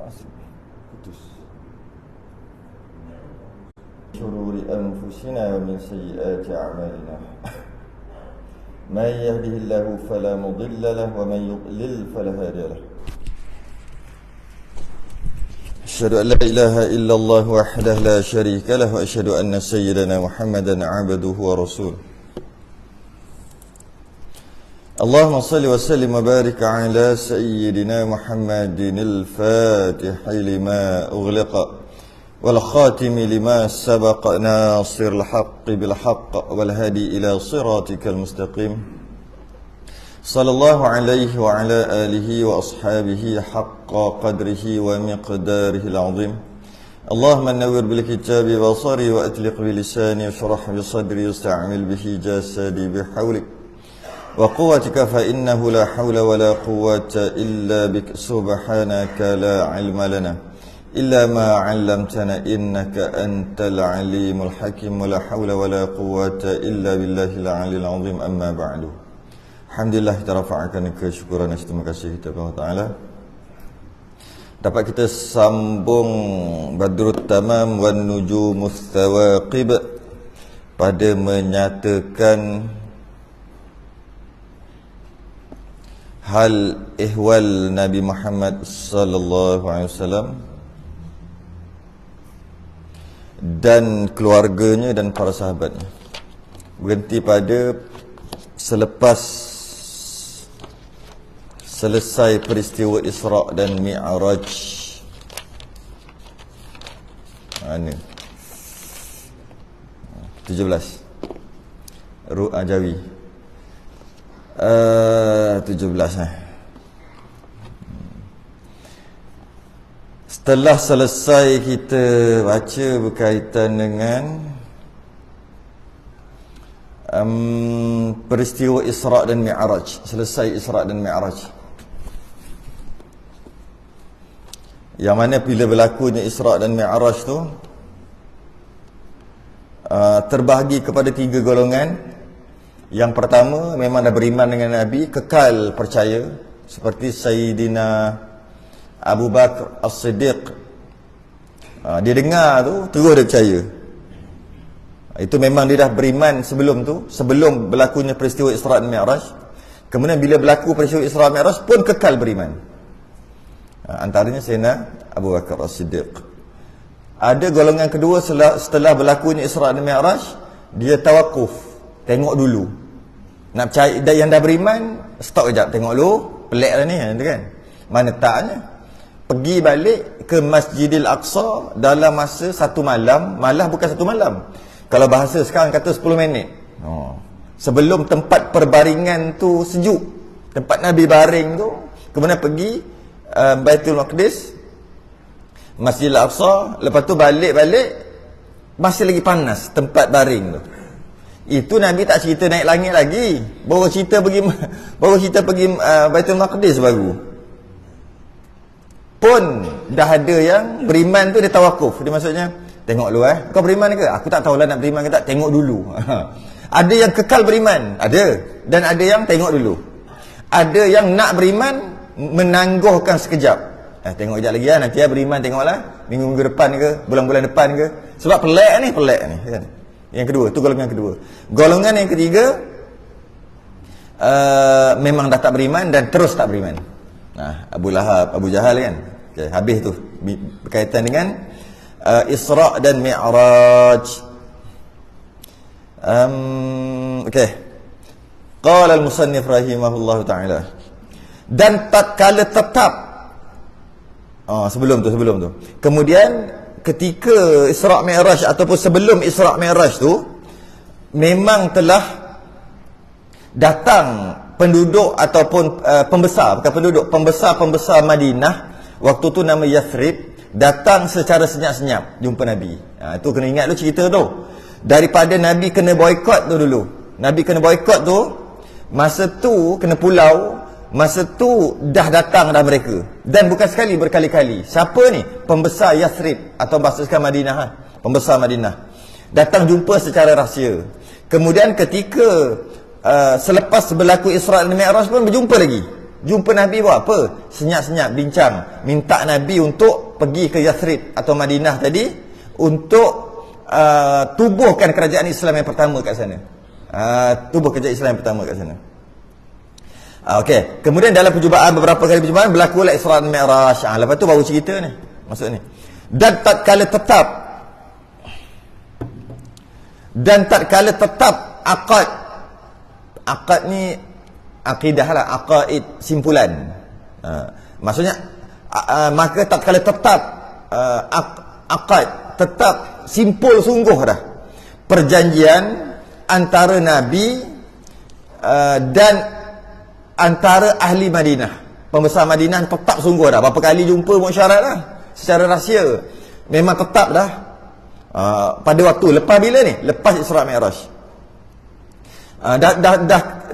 putus. شرور أنفسنا ومن سيئات أعمالنا من يهده الله فلا مضل له ومن يضلل فلا هادي له أشهد أن لا إله إلا الله وحده لا شريك له وأشهد أن سيدنا محمدا عبده ورسوله اللهم صل وسلم وبارك على سيدنا محمد الفاتح لما أغلق والخاتم لما سبق ناصر الحق بالحق والهادي إلى صراطك المستقيم صلى الله عليه وعلى آله وأصحابه حق قدره ومقداره العظيم اللهم نور بالكتاب بصري وأتلق بلساني واشرح بصدري واستعمل به جسدي بحولك وقوتك فإنه لا حول ولا قوة إلا بك سبحانك لا علم لنا إلا ما علمتنا إنك أنت العليم الحكيم ولا حول ولا قوة إلا بالله العلي العظيم أما بعد Alhamdulillah kita rafa'akan kesyukuran dan terima kasih kita kepada Allah Ta'ala. Dapat kita sambung Badrut Tamam wan Nujumus Thawaqib pada menyatakan hal ihwal Nabi Muhammad sallallahu alaihi wasallam dan keluarganya dan para sahabatnya. Berhenti pada selepas selesai peristiwa Isra' dan Mi'raj. Mana? 17 Ru'ah Jawi 17 Setelah selesai kita baca berkaitan dengan peristiwa Isra' dan Mi'raj. Selesai Isra' dan Mi'raj, yang mana bila berlakunya Isra' dan Mi'raj tu terbahagi kepada 3 golongan. Yang pertama memang dah beriman dengan Nabi, kekal percaya, seperti Sayyidina Abu Bakar As-Siddiq. Dia dengar tu terus dia percaya. Itu memang dia dah beriman sebelum tu, sebelum berlakunya peristiwa Isra' dan Mi'raj. Kemudian bila berlaku peristiwa Isra' dan Mi'raj pun kekal beriman. Antaranya Sayyidina Abu Bakar As-Siddiq. Ada golongan kedua setelah berlakunya Isra' dan Mi'raj, dia tawakuf, tengok dulu. Nak percaya yang dah beriman, stop kejap, tengok dulu, pelik lah ni kan. Mana taknya pergi balik ke Masjidil Aqsa dalam masa 1 malam, malah bukan 1 malam. Kalau bahasa sekarang kata 10 minit. Sebelum tempat perbaringan tu sejuk, tempat Nabi baring tu, kemudian pergi Baitul Maqdis, Masjidil Aqsa, lepas tu balik masih lagi panas tempat baring tu. Itu Nabi tak cerita naik langit lagi, baru cerita pergi Baitul Maqdis baru. Pun dah ada yang beriman tu dia tawakuf. Dia maksudnya tengok dulu kau beriman ke? Aku tak tahulah nak beriman ke tak, tengok dulu. Ada yang kekal beriman, ada, dan ada yang tengok dulu. Ada yang nak beriman menangguhkan sekejap. Tengok sekejap lagi nanti beriman, tengoklah minggu-minggu depan ke, bulan-bulan depan ke. Sebab pelik ni kan. Yang kedua, tu golongan kedua. Golongan yang ketiga memang dah tak beriman dan terus tak beriman. Abu Lahab, Abu Jahal kan. Okay, habis tu berkaitan dengan Isra' dan Mi'raj. Okey. Qala al-musannif rahimahullahu ta'ala. Dan tatkala tetap sebelum tu. Kemudian ketika Isra' Mi'raj ataupun sebelum Isra' Mi'raj tu memang telah datang penduduk ataupun pembesar Madinah, waktu tu nama Yathrib, datang secara senyap-senyap jumpa Nabi. Itu kena ingat dulu cerita tu. Daripada Nabi kena boikot tu dulu. Nabi kena boikot tu, masa tu kena pulau, masa tu dah datang dah mereka. Dan bukan sekali, berkali-kali. Siapa ni? Pembesar Yathrib atau bahasa sekarang Madinah. Pembesar Madinah. Datang jumpa secara rahsia. Kemudian ketika selepas berlaku Isra' dan Mi'raj pun berjumpa lagi. Jumpa Nabi buat apa? Senyap-senyap bincang, minta Nabi untuk pergi ke Yathrib atau Madinah tadi untuk tubuhkan kerajaan Islam yang pertama kat sana. Tubuh kerajaan Islam yang pertama kat sana. Okey, kemudian dalam perjumpaan, beberapa kali perjumpaan berlakulah Isra dan Mi'raj. Lepas tu baru cerita ni, maksud ni. Dan tatkala tetap akad ni akidah lah, aqaid, simpulan. Maksudnya maka tatkala tetap akad, tetap simpul sungguh dah perjanjian antara Nabi dan antara ahli Madinah, pembesar Madinah, tetap sungguh dah. Berapa kali jumpa musyarat lah secara rahsia, memang tetap dah. Pada waktu lepas bila ni? Lepas Isra Mi'raj.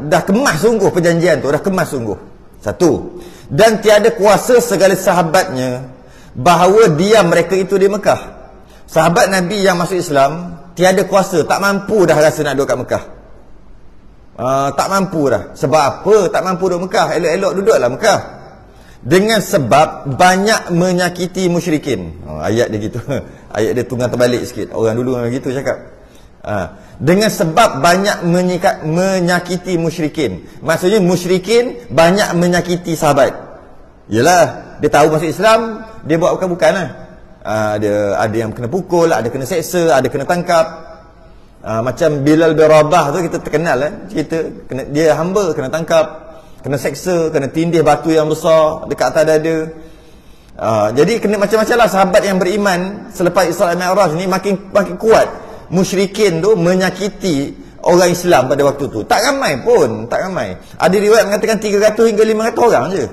Dah kemas sungguh perjanjian tu, dah kemas sungguh. Satu. Dan tiada kuasa segala sahabatnya bahawa mereka itu di Mekah. Sahabat Nabi yang masuk Islam tiada kuasa, tak mampu dah rasa nak duduk kat Mekah. Tak mampu dah. Sebab apa tak mampu duduk Mekah? Elok-elok duduklah Mekah. Dengan sebab banyak menyakiti musyrikin. Ayat dia gitu. Ayat dia tunggang terbalik sikit. Orang dulu memang gitu cakap. Dengan sebab banyak menyakiti musyrikin. Maksudnya musyrikin banyak menyakiti sahabat. Yalah, dia tahu masuk Islam, dia buat bukan-bukan lah. Ada yang kena pukul, ada kena seksa, ada kena tangkap. Macam Bilal bin Rabah tu kita terkenal cerita, dia hamba kena tangkap, kena seksa, kena tindih batu yang besar dekat atas dada. Jadi kena macam-macam lah. Sahabat yang beriman selepas Isra Mi'raj ni makin kuat. Musyrikin tu menyakiti orang Islam pada waktu tu. Tak ramai pun, tak ramai. Ada riwayat mengatakan 300 hingga 500 orang je.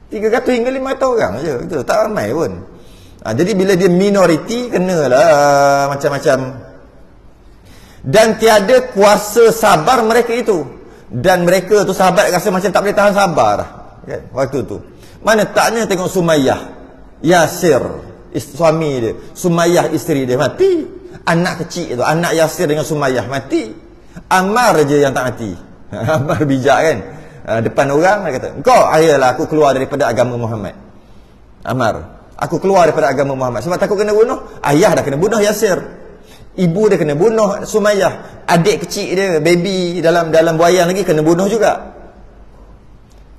300 hingga 500 orang je. Itu tak ramai pun. Jadi bila dia minoriti, kenalah macam-macam. Dan tiada kuasa sabar mereka itu. Dan mereka tu sahabat rasa macam tak boleh tahan sabar kan, waktu tu. Mana taknya tengok Sumayyah, Yasir suami dia, Sumayyah isteri dia mati. Anak kecil tu, anak Yasir dengan Sumayyah mati. Ammar je yang tak mati. Ammar bijak kan. Depan orang dia kata, "Engkau ayolah aku keluar daripada agama Muhammad." Ammar, "Aku keluar daripada agama Muhammad sebab takut kena bunuh." Ayah dah kena bunuh Yasir. Ibu dia kena bunuh Sumayyah. Adik kecil dia, baby dalam buaian lagi kena bunuh juga.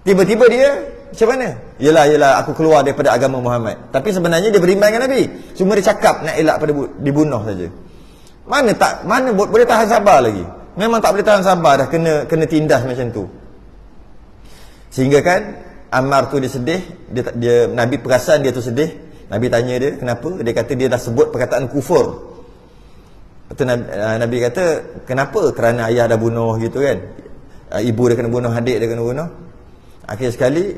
Tiba-tiba dia macam mana? Yelah aku keluar daripada agama Muhammad. Tapi sebenarnya dia beriman dengan Nabi. Cuma dia cakap nak elak pada dibunuh saja. Mana boleh tahan sabar lagi. Memang tak boleh tahan sabar dah kena tindas macam tu. Sehingga kan Ammar tu dia sedih, dia Nabi perasan dia tu sedih. Nabi tanya dia kenapa? Dia kata dia dah sebut perkataan kufur. Lepas tu Nabi kata, kenapa? Kerana ayah dah bunuh gitu kan. Ibu dia kena bunuh, adik dia kena bunuh. Akhir sekali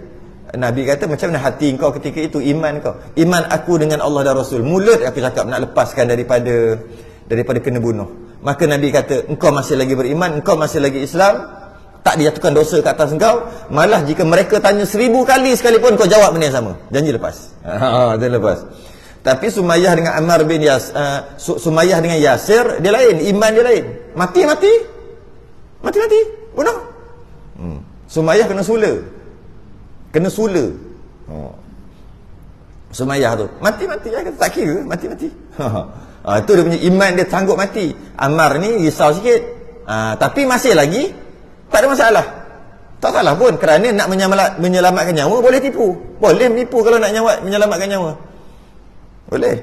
Nabi kata, macam mana hati kau ketika itu, iman kau? Iman aku dengan Allah dan Rasul. Mulut aku cakap nak lepaskan daripada kena bunuh. Maka Nabi kata, engkau masih lagi beriman, engkau masih lagi Islam, tak dijatuhkan dosa ke atas engkau. Malah jika mereka tanya 1000 kali sekalipun, kau jawab benda yang sama. Janji lepas. Dia lepas. Tapi Sumayyah dengan Ammar bin Sumayyah dengan Yasir, dia lain, iman dia lain. Mati bunuh. Sumayyah kena sula. Sumayyah tu mati tak kira mati. Itu dia punya iman, dia sanggup mati. Ammar ni risau sikit. Tapi masih lagi tak ada masalah. Tak salah pun, kerana nak menyelamatkan nyawa boleh tipu. Boleh menipu kalau nak menyelamatkan nyawa. Boleh.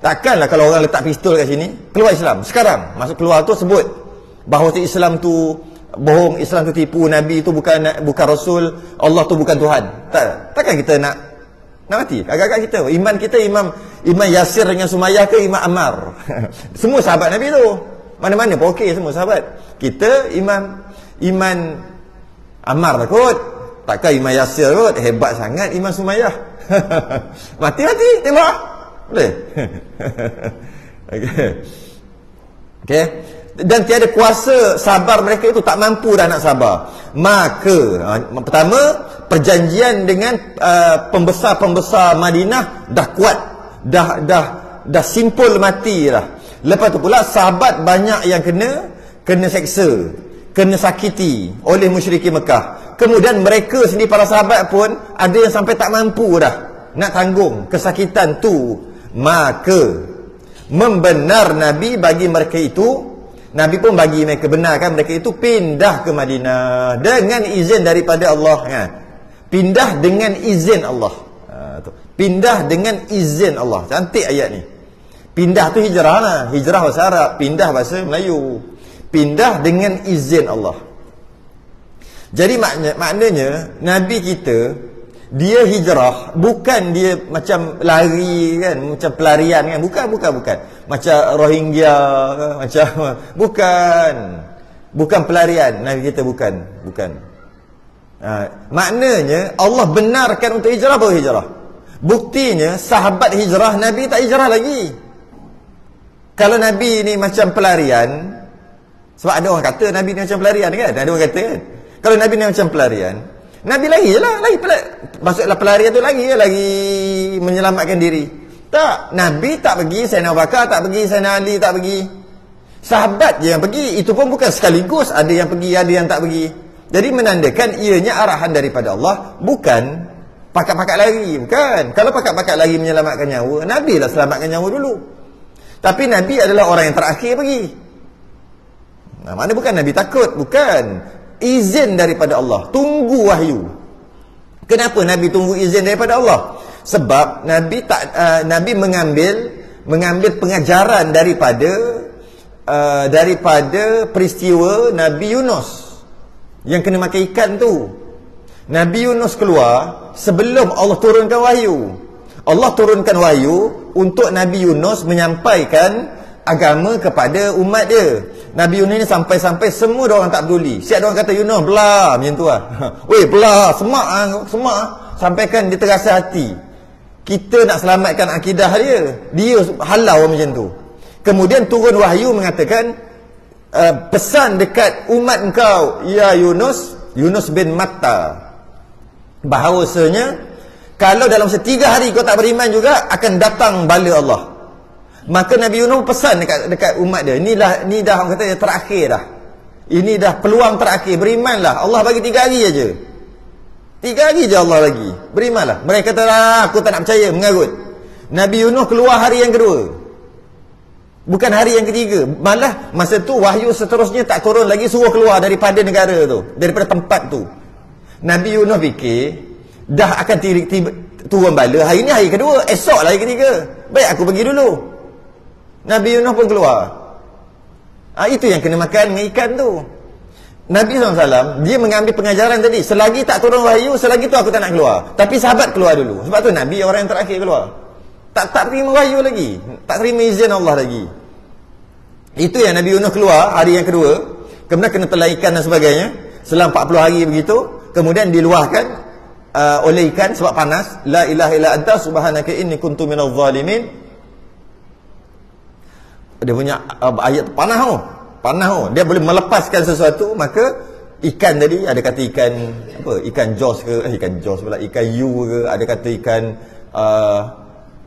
Takkanlah kalau orang letak pistol kat sini, keluar Islam sekarang, masuk keluar tu sebut bahawa Islam tu bohong, Islam tu tipu, Nabi tu bukan Rasul, Allah tu bukan Tuhan. Takkan kita nak mati? Agak-agak kita, iman kita imam Yasir dengan Sumayyah ke imam Ammar? Semua sahabat Nabi tu, mana-mana pun okey, semua sahabat. Kita iman Ammar lah kot. Takkan iman Yasir kot, hebat sangat iman Sumayyah. Mati tembak. Boleh. Okey. Dan tiada kuasa sabar mereka itu, tak mampu dah nak sabar. Maka pertama, perjanjian dengan pembesar-pembesar Madinah dah kuat, dah simpul mati dah. Lepas tu pula sahabat banyak yang kena seksa, kena sakiti oleh musyrikin Mekah. Kemudian mereka sendiri, para sahabat pun ada yang sampai tak mampu dah nak tanggung kesakitan tu. Maka membenar Nabi bagi mereka itu, Nabi pun bagi mereka, benarkan mereka itu pindah ke Madinah dengan izin daripada Allah, kan? Pindah dengan izin Allah. Pindah dengan izin Allah. Cantik ayat ni. Pindah tu hijrah lah. Hijrah bahasa Arab, pindah bahasa Melayu. Pindah dengan izin Allah. Jadi maknanya Nabi kita, dia hijrah, bukan dia macam lari kan, macam pelarian kan, bukan macam Rohingya kan, macam bukan pelarian. Nabi kita bukan. Maknanya Allah benarkan untuk hijrah, baru hijrah. Buktinya sahabat hijrah, Nabi tak hijrah lagi. Kalau Nabi ni macam pelarian, sebab ada orang kata Nabi ni macam pelarian kan, ada orang kata kan, kalau Nabi ni macam pelarian, Nabi lari je lah, maksudlah pelarian tu lagi menyelamatkan diri. Tak, Nabi tak pergi, Sayyidina Abu Bakar tak pergi, Sayyidina Ali tak pergi, sahabat je yang pergi. Itu pun bukan sekaligus, ada yang pergi, ada yang tak pergi. Jadi menandakan ianya arahan daripada Allah, bukan pakat-pakat lari, bukan. Kalau pakat-pakat lari menyelamatkan nyawa, Nabi lah selamatkan nyawa dulu. Tapi Nabi adalah orang yang terakhir pergi. Mana bukan Nabi takut, bukan. Izin daripada Allah, tunggu wahyu. Kenapa Nabi tunggu izin daripada Allah? Sebab Nabi mengambil pengajaran daripada peristiwa Nabi Yunus yang kena makan ikan tu. Nabi Yunus keluar sebelum Allah turunkan wahyu. Allah turunkan wahyu untuk Nabi Yunus menyampaikan agama kepada umat dia. Nabi Yunus ni sampai-sampai semua orang tak peduli. Siap orang kata Yunus belah macam tu lah. Weh belah, semak. Sampaikan dia terasa hati. Kita nak selamatkan akidah dia halau macam tu. Kemudian turun wahyu mengatakan, pesan dekat umat engkau, ya Yunus bin Matta, bahawasanya kalau dalam 3 hari kau tak beriman juga, akan datang bala Allah. Maka Nabi Yunus pesan dekat umat dia, ni dah orang kata terakhir dah. Ini dah peluang terakhir, berimanlah. Allah bagi 3 hari aja. 3 hari je Allah bagi, berimanlah. Mereka kata lah, aku tak nak percaya, mengarut. Nabi Yunus keluar hari yang kedua, bukan hari yang ketiga. Malah masa tu wahyu seterusnya tak turun lagi, suruh keluar daripada negara tu, daripada tempat tu. Nabi Yunus fikir dah akan turun bala, hari ni hari kedua, esok lah hari ketiga, baik aku pergi dulu. Nabi Yunus pun keluar. Itu yang kena makan dengan ikan tu. Nabi SAW, dia mengambil pengajaran tadi, selagi tak turun wahyu, selagi tu aku tak nak keluar. Tapi sahabat keluar dulu. Sebab tu Nabi orang yang terakhir keluar. Tak terima wahyu lagi, tak terima izin Allah lagi. Itu yang Nabi Yunus keluar hari yang kedua. Kemudian kena telan ikan dan sebagainya selama 40 hari begitu. Kemudian diluahkan oleh ikan sebab panas. La ilaha illa anta subhanaka inni kuntu minadh zalimin. Dia punya ayat panas tu. Dia boleh melepaskan sesuatu. Maka ikan tadi, ada kata ikan apa? Ikan jos ke? Ikan jos pula. Ikan yu ke? Ada kata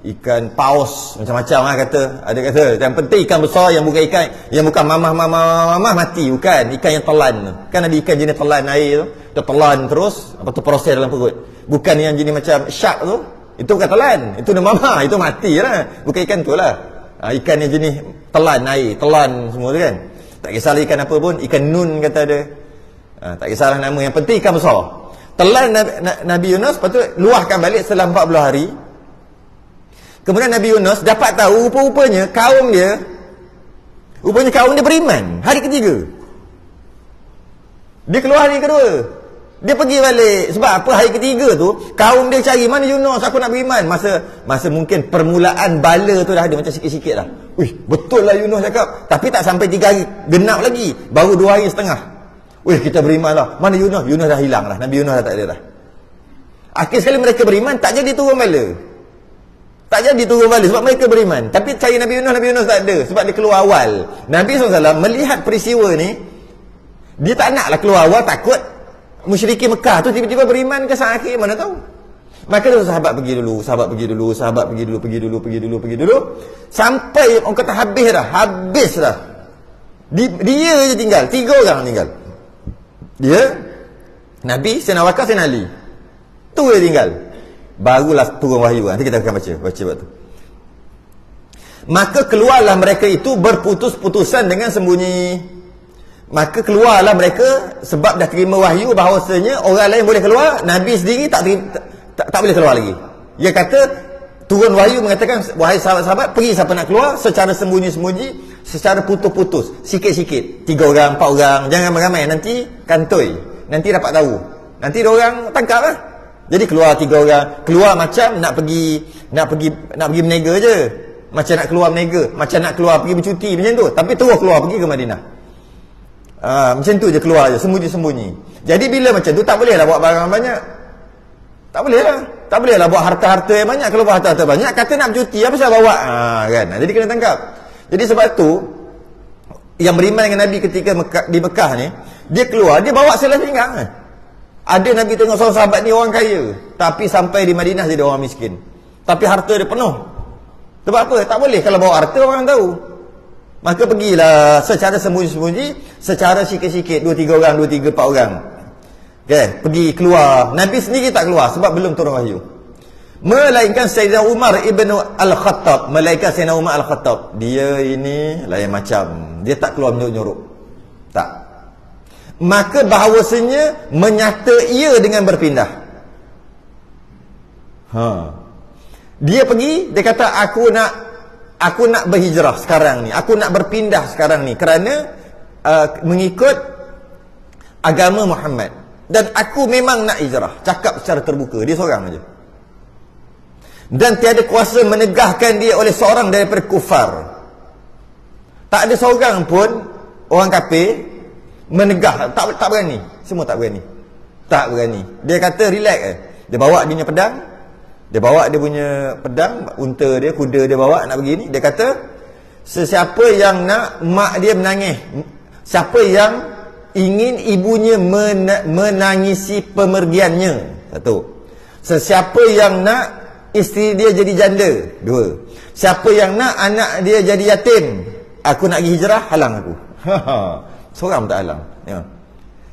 ikan paus, macam-macam lah kata. Ada kata yang penting ikan besar, yang bukan mamah mati, bukan ikan yang telan. Kan ada ikan jenis telan air tu, dia telan terus, apa tu proses dalam perut. Bukan yang jenis macam shark tu, itu bukan telan, itu dah mamah, itu mati lah. Bukan ikan tu lah. Ikan yang jenis telan air, telan semua tu kan. Tak kisahlah ikan apa pun, ikan nun kata ada. Tak kisahlah nama, yang penting ikan besar. Telan Nabi Yunus, lepas tu luahkan balik setelah 40 hari. Kemudian Nabi Yunus dapat tahu rupa-rupanya kaum dia beriman hari ketiga. Dia keluar hari kedua, dia pergi balik. Sebab apa? Hari ketiga tu kaum dia cari, mana Yunus, aku nak beriman. Masa mungkin permulaan bala tu dah ada macam sikit-sikit lah. Betul lah Yunus cakap. Tapi tak sampai 3 hari genap lagi, baru 2 hari setengah. Kita beriman lah. Mana Yunus? Yunus dah hilang lah. Nabi Yunus dah tak ada dah. Akhir sekali mereka beriman, tak jadi turun bala. Tak jadi turun balik sebab mereka beriman. Tapi cari Nabi Yunus tak ada, sebab dia keluar awal. Nabi SAW melihat peristiwa ni, dia tak naklah keluar awal, takut musyrikin Mekah tu tiba-tiba beriman ke saat akhir, mana tahu. Maka tu sahabat pergi dulu, pergi dulu sampai orang kata habis dah. Dia je tinggal, 3 orang tinggal. Dia Nabi, Sayyidina Abu Bakar, Sayyidina Ali. Tu dia tinggal. Barulah turun wahyu. Nanti kita akan baca waktu. Maka keluarlah mereka itu berputus-putusan dengan sembunyi. Maka keluarlah mereka sebab dah terima wahyu bahawasanya orang lain boleh keluar, Nabi sendiri tak boleh keluar lagi. Dia kata, turun wahyu mengatakan, wahai sahabat-sahabat, pergi siapa nak keluar secara sembunyi-sembunyi, secara putus-putus, sikit-sikit, 3 orang, 4 orang, jangan ramai-ramai, nanti kantoi, nanti dapat tahu, nanti diorang tangkap lah. Jadi keluar 3 orang, keluar macam nak pergi berniaga je, macam nak keluar berniaga, macam nak keluar pergi bercuti, macam tu, tapi terus keluar pergi ke Madinah. Macam tu je, keluar je, sembunyi-sembunyi. Jadi bila macam tu, tak boleh lah bawa barang banyak, tak boleh lah bawa harta-harta yang banyak. Kalau bawa harta-harta banyak, kata nak bercuti, apa saya bawa? Kan? Jadi kena tangkap. Jadi sebab tu, yang beriman dengan Nabi ketika di Mekah ni, dia keluar, dia bawa selas pinggang. Ada Nabi tengok seorang sahabat ni orang kaya, tapi sampai di Madinah jadi orang miskin, tapi harta dia penuh. Sebab apa? Tak boleh kalau bawa harta orang tahu. Maka pergilah secara sembunyi-sembunyi, secara sikit-sikit, 2-3 orang, 2-3-4 orang. Okay, pergi keluar. Nabi sendiri tak keluar sebab belum turun wahyu. Melainkan Sayyidina Umar ibn Al-Khattab, melainkan Sayyidina Umar Al-Khattab, dia ini lain macam, dia tak keluar menyorok-nyorok, tak. Maka bahawasanya menyata ia dengan berpindah. Dia pergi, dia kata aku nak berhijrah sekarang ni, aku nak berpindah sekarang ni kerana mengikut agama Muhammad, dan aku memang nak hijrah. Cakap secara terbuka, dia seorang aja. Dan tiada kuasa menegahkan dia oleh seorang daripada kufar. Tak ada seorang pun orang kafir menegah, tak berani. Semua tak berani. Tak berani. Dia kata relax je. Dia bawa dia punya pedang. Dia bawa dia punya pedang, unta dia, kuda dia bawa nak begini. Dia kata, sesiapa yang nak mak dia menangis, siapa yang ingin ibunya menangisi pemergiannya, 1. Sesiapa yang nak isteri dia jadi janda, 2. Siapa yang nak anak dia jadi yatim, aku nak pergi hijrah, halang aku. Seorang pun tak halang, ya.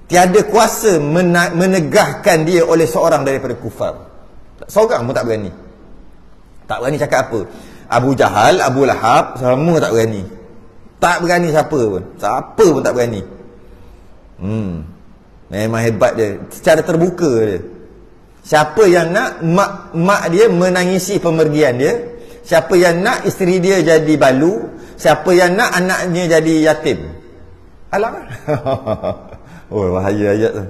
Tiada kuasa menegahkan dia oleh seorang daripada kufar. Seorang pun tak berani. Tak berani cakap apa. Abu Jahal, Abu Lahab, semua tak berani. Tak berani siapa pun. Siapa pun tak berani. Memang hebat dia. Secara terbuka dia. Siapa yang nak mak dia menangisi pemergian dia, siapa yang nak isteri dia jadi balu, siapa yang nak anaknya jadi yatim, halang. Oh, bahaya ayat tu.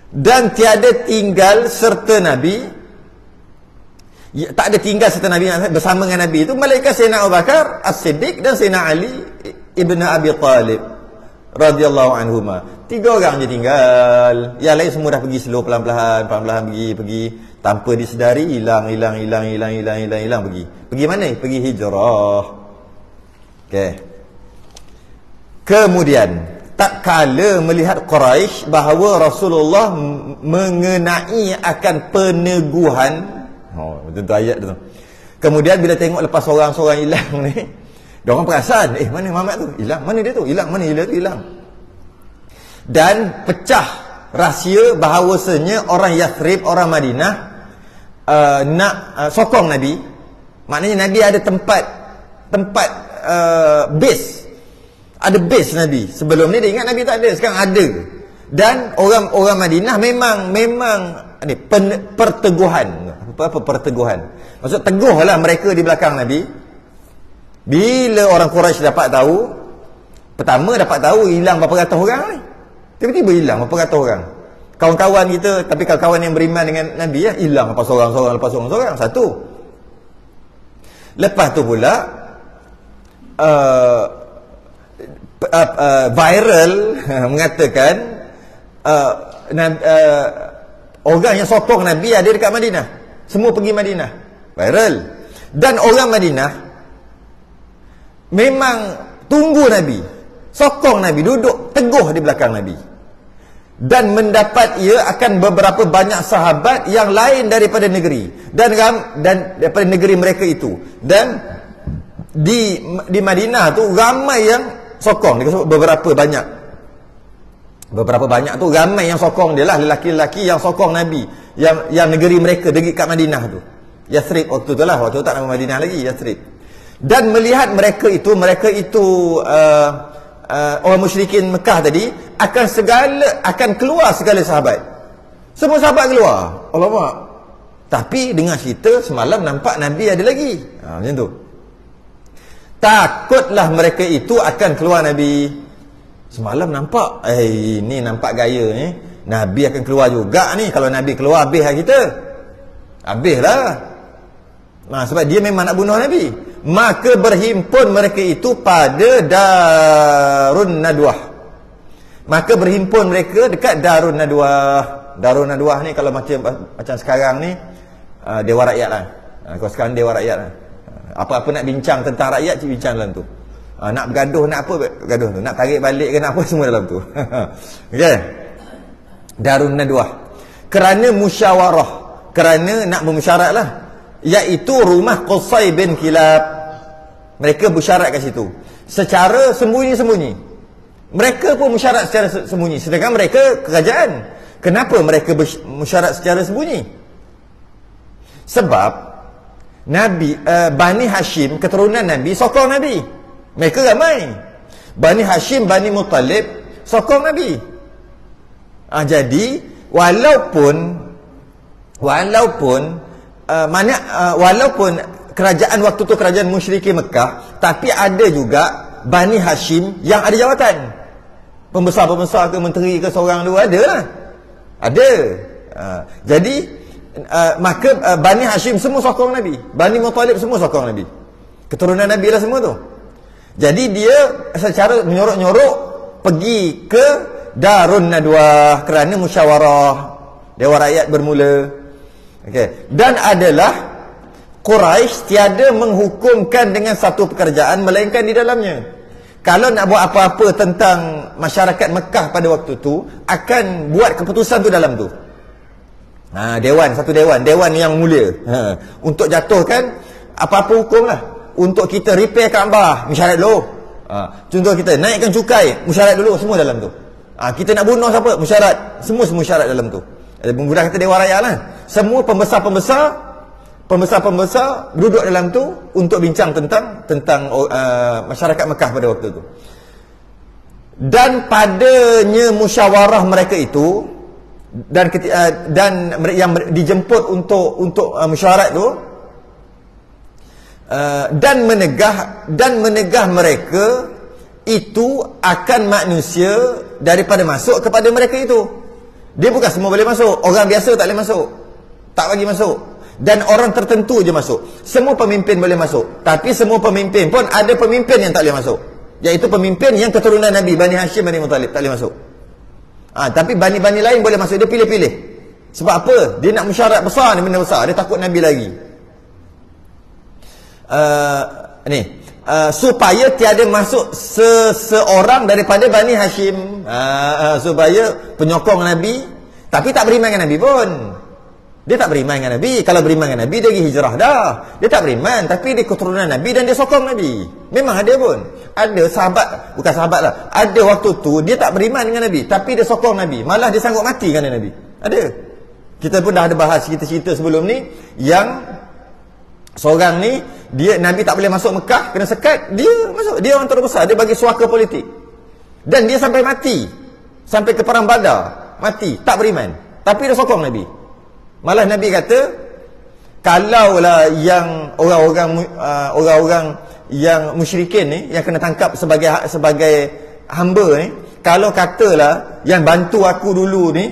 Dan tiada tinggal serta Nabi, tak ada tinggal serta Nabi bersama dengan Nabi itu malaikat Sayyidina Abu Bakar As-Siddiq dan Sayyidina Ali ibn Abi Talib radhiyallahu anhuma. 3 orang je tinggal. Yang lain semua dah pergi slow, pelan-pelan pergi tanpa disedari, hilang pergi. Pergi mana? Pergi hijrah. Okey. Kemudian tak kala melihat Quraisy bahawa Rasulullah mengenai akan peneguhan. Tentu ayat tu. Kemudian bila tengok lepas seorang-seorang hilang ni, dia orang perasan, mana Muhammad tu? Hilang. Mana dia tu? Hilang. Mana dia tu? Hilang. Dan pecah rahsia bahawasanya orang Yathrib, orang Madinah nak sokong Nabi. Maknanya Nabi ada tempat base. Ada base Nabi. Sebelum ni dia ingat Nabi tak ada, sekarang ada. Dan orang Madinah memang ni perteguhan. Apa perteguhan? Maksud teguhlah mereka di belakang Nabi. Bila orang Quraisy dapat tahu, pertama dapat tahu hilang berapa ratus orang ni. Tiba-tiba hilang berapa ratus orang. Kawan-kawan kita, tapi kawan-kawan yang beriman dengan Nabi ya, hilang lepas seorang-seorang. 1. Lepas tu pula viral mengatakan orang yang sokong Nabi ada dekat Madinah. Semua pergi Madinah. Viral. Dan orang Madinah memang tunggu Nabi, sokong Nabi, duduk teguh di belakang Nabi, dan mendapat ia akan beberapa banyak sahabat yang lain daripada negeri dan daripada negeri mereka itu. Dan di Madinah tu ramai yang sokong, beberapa banyak. Beberapa banyak tu ramai yang sokong dia lah, lelaki-lelaki yang sokong Nabi, yang negeri mereka dekat Madinah tu, Yathrib waktu tu lah, waktu tu tak nama Madinah lagi, Yathrib. Dan melihat mereka itu orang musyrikin Mekah tadi akan keluar segala sahabat. Semua sahabat keluar. Alamak. Tapi dengar cerita semalam nampak Nabi ada lagi. Macam tu. Takutlah mereka itu akan keluar Nabi. Semalam nampak, ni nampak gaya ni, Nabi akan keluar juga ni. Kalau Nabi keluar, habis lah kita. Habis lah. Sebab dia memang nak bunuh Nabi. Maka berhimpun mereka itu pada Darun Nadwah. Maka berhimpun mereka dekat Darun Nadwah. Darun Nadwah ni kalau macam sekarang ni, Dewan Rakyat lah. Kalau sekarang Dewan Rakyat lah. Apa-apa nak bincang tentang rakyat, bincang dalam tu. Nak bergaduh, nak apa, bergaduh tu. Nak tarik balik ke nak apa, semua dalam tu. Okey. Darun Nadwah. Kerana musyawarah, kerana nak bermusyarat lah, iaitu rumah Qusay bin Kilab. Mereka bersyarat kat situ secara sembunyi-sembunyi. Mereka pun bersyarat secara sembunyi, sedangkan mereka kerajaan. Kenapa mereka bersyarat secara sembunyi? Sebab Nabi, Bani Hashim, keturunan Nabi, sokong Nabi. Mereka ramai. Bani Hashim, Bani Muttalib sokong Nabi. Jadi walaupun kerajaan waktu tu kerajaan musyrikin Mekah, tapi ada juga Bani Hashim yang ada jawatan. Pembesar-pembesar ke menteri ke seorang dua ada lah. Ada. Jadi maka Bani Hashim semua sokong Nabi. Bani Muttalib semua sokong Nabi. Keturunan Nabi lah semua tu. Jadi dia secara menyorok-nyorok pergi ke Darun Nadwah kerana musyawarah Dewan Rakyat bermula. Okey. Dan adalah Quraisy tiada menghukumkan dengan satu pekerjaan melainkan di dalamnya. Kalau nak buat apa-apa tentang masyarakat Mekah pada waktu tu, akan buat keputusan tu dalam tu. Satu dewan yang mulia. Untuk jatuhkan apa-apa hukum lah. Untuk kita repair Kaabah, mesyuarat dulu. Contoh kita naikkan cukai, mesyuarat dulu, semua dalam tu. Kita nak bunuh siapa, mesyuarat, semua syarat dalam tu. Menggunakan kata Dewan Rakyat lah. Semua pembesar-pembesar duduk dalam tu untuk bincang tentang masyarakat Mekah pada waktu tu. Dan padanya musyawarah mereka itu, dan yang dijemput untuk mesyuarat tu, dan menegah mereka itu akan manusia daripada masuk kepada mereka itu. Dia bukan semua boleh masuk. Orang biasa tak boleh masuk, tak bagi masuk. Dan orang tertentu je masuk. Semua pemimpin boleh masuk, tapi semua pemimpin pun ada pemimpin yang tak boleh masuk, iaitu pemimpin yang keturunan Nabi, Bani Hashim, Bani Muttalib, tak boleh masuk. Tapi bani-bani lain boleh masuk. Dia pilih-pilih. Sebab apa? Dia nak mesyuarat besar ni, benda besar. Dia takut Nabi lagi. Supaya tiada masuk seseorang daripada Bani Hashim, supaya penyokong Nabi tapi tak beriman dengan Nabi pun. Dia tak beriman dengan Nabi. Kalau beriman dengan Nabi, dia pergi hijrah dah. Dia tak beriman, tapi dia keturunan Nabi dan dia sokong Nabi. Memang ada pun. Ada sahabat, bukan sahabat lah, ada waktu tu dia tak beriman dengan Nabi, tapi dia sokong Nabi. Malah dia sanggup mati kerana Nabi. Ada. Kita pun dah ada bahas cerita-cerita sebelum ni, yang seorang ni, Nabi tak boleh masuk Mekah, kena sekat, dia masuk. Dia orang terbesar, dia bagi suaka politik. Dan dia sampai mati. Sampai ke perang Badar, mati, tak beriman. Tapi dia sokong Nabi. Malah Nabi kata, kalaulah yang orang-orang yang musyrikin ni, yang kena tangkap sebagai hamba ni, kalau katalah yang bantu aku dulu ni,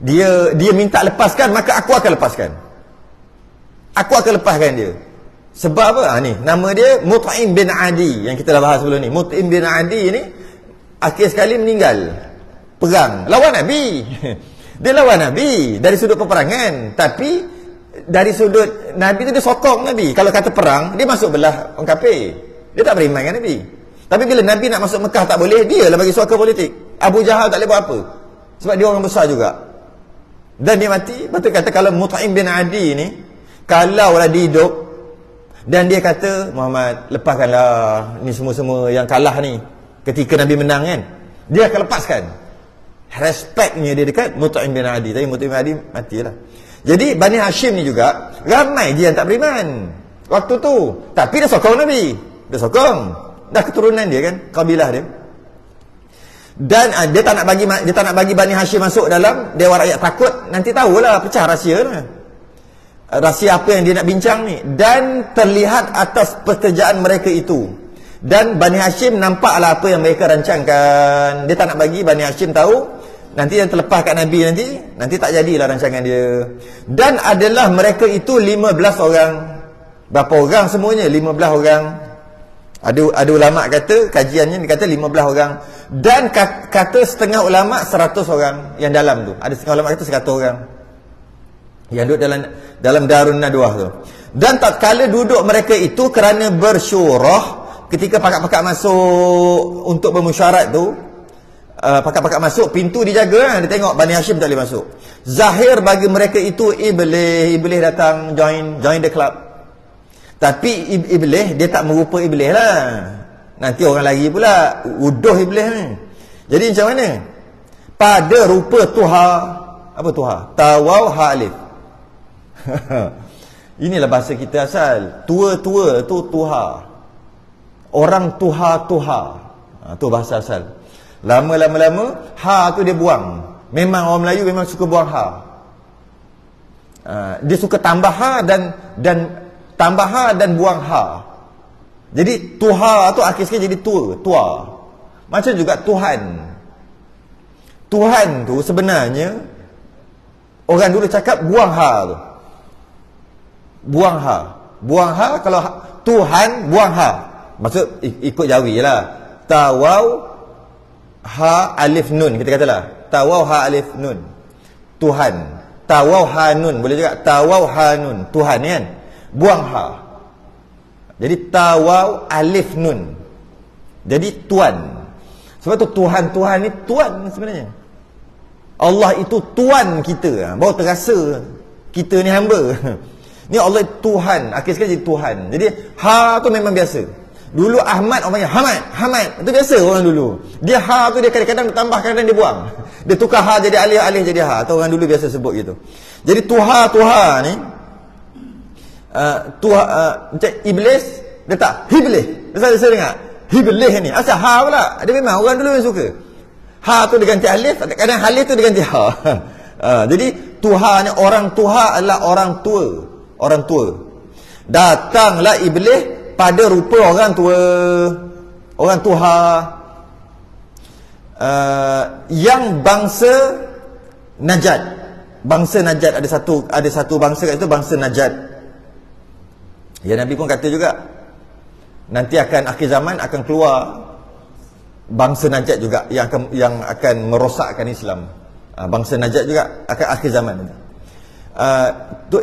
dia minta lepaskan, maka aku akan lepaskan. Aku akan lepaskan dia. Sebab apa? Ni nama dia Mut'im bin Adi, yang kita dah bahas sebelum ni. Mut'im bin Adi ni akhir sekali meninggal perang lawan Nabi. Dia lawan Nabi dari sudut peperangan, tapi dari sudut Nabi tu dia sokong Nabi. Kalau kata perang, dia masuk belah orang kafir. Dia tak beriman dengan Nabi. Tapi bila Nabi nak masuk Mekah tak boleh, dia lah bagi suaka politik. Abu Jahal tak boleh buat apa, sebab dia orang besar juga. Dan dia mati. Betul kata kalau Mut'im bin Adi ni, kalau lah dia hidup dan dia kata, Muhammad, lepaskanlah ni semua-semua yang kalah ni ketika Nabi menang kan. Dia akan lepaskan. Respeknya dia dekat Mut'im bin Adi. Tapi Mut'im bin Adi matilah. Jadi Bani Hashim ni juga ramai dia yang tak beriman waktu tu. Tapi dia sokong Nabi. Dia sokong. Dah keturunan dia kan, kabilah dia. Dan dia tak nak bagi Bani Hashim masuk dalam Dewan Rakyat, takut nanti tahulah pecah rahsia lah. Rahsia apa yang dia nak bincang ni. Dan terlihat atas pekerjaan mereka itu. Dan Bani Hashim nampaklah apa yang mereka rancangkan. Dia tak nak bagi Bani Hashim tahu. Nanti yang terlepas kat Nabi nanti tak jadilah rancangan dia. Dan adalah mereka itu 15 orang. Berapa orang semuanya? 15 orang. Ada ulama kata, kajiannya dia kata 15 orang. Dan kata setengah ulama 100 orang yang dalam tu. Ada setengah ulama kata 100 orang yang duduk dalam Darun Nadwah tu. Dan tatkala duduk mereka itu kerana bersyurah, ketika pakak-pakak masuk untuk bermusyarat tu, pakak-pakak masuk, pintu dijaga, dia tengok Bani Hashim tak boleh masuk. Zahir bagi mereka itu Iblis datang join the club. Tapi Iblis dia tak merupa Iblis lah. Nanti orang lagi pula uduh Iblis ni. Jadi macam mana? Pada rupa Tuha. Apa Tuha? Tawaw ha alif. Inilah bahasa kita asal. Tua-tua tu Tuha. Orang Tuha. Tu bahasa asal. Lama-lama ha tu dia buang. Memang orang Melayu memang suka buang ha. Dia suka tambah ha dan tambah ha dan buang ha. Jadi Tuha tu akhir sekali jadi tua. Macam juga Tuhan. Tuhan tu sebenarnya orang dulu cakap buang ha tu. Buang ha kalau Tuhan buang ha. Maksud ikut Jawi lah. Tawaw ha alif nun, kita katalah tawaw ha alif nun, Tuhan. Tawaw ha nun, boleh juga tawaw ha nun, Tuhan kan, buang ha. Jadi tawaw alif nun, jadi tuan. Sebab tu Tuhan ni tuan sebenarnya. Allah itu tuan kita. Baru terasa kita ni hamba. Ni Allah Tuhan, akhir sekali jadi Tuhan. Jadi ha tu memang biasa. Dulu Ahmad orang panggil Hamad. Itu biasa orang dulu. Dia ha tu dia kadang-kadang tambah, kadang dia buang. Dia tukar ha jadi alif jadi ha. Atau orang dulu biasa sebut gitu. Jadi Tuha ni macam Iblis, dia tak Hiblis. Saya dengar Hiblis ni asal ha pula. Dia memang orang dulu yang suka. Ha tu diganti alif, kadang alif tu diganti ha. Jadi Tuha ni, orang Tuha adalah orang tua. Datanglah Iblis pada rupa orang tua, orang Tuha, yang bangsa Najat. Bangsa Najat ada satu bangsa kat situ, bangsa Najat. Ya, Nabi pun kata juga nanti akan akhir zaman akan keluar bangsa Najat juga yang akan merosakkan Islam. Bangsa Najat juga akan akhir zaman nanti.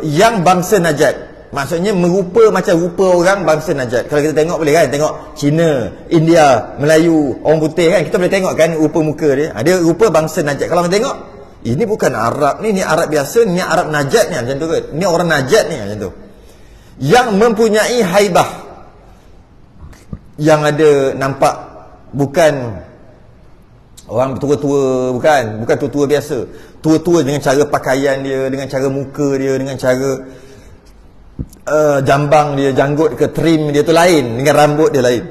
Yang bangsa Najat maksudnya merupa macam rupa orang bangsa Najat. Kalau kita tengok boleh kan, tengok Cina, India, Melayu, orang putih kan, kita boleh tengok kan rupa muka dia. Dia rupa bangsa Najat. Kalau kita tengok, ini bukan Arab ni Arab biasa, ni Arab Najat ni macam tu kan. Ni orang Najat ni macam tu. Yang mempunyai haibah. Yang ada nampak bukan orang tua-tua, bukan tua-tua biasa. Tua-tua dengan cara pakaian dia, dengan cara muka dia, dengan cara jambang dia, janggut ke trim dia tu lain, dengan rambut dia lain.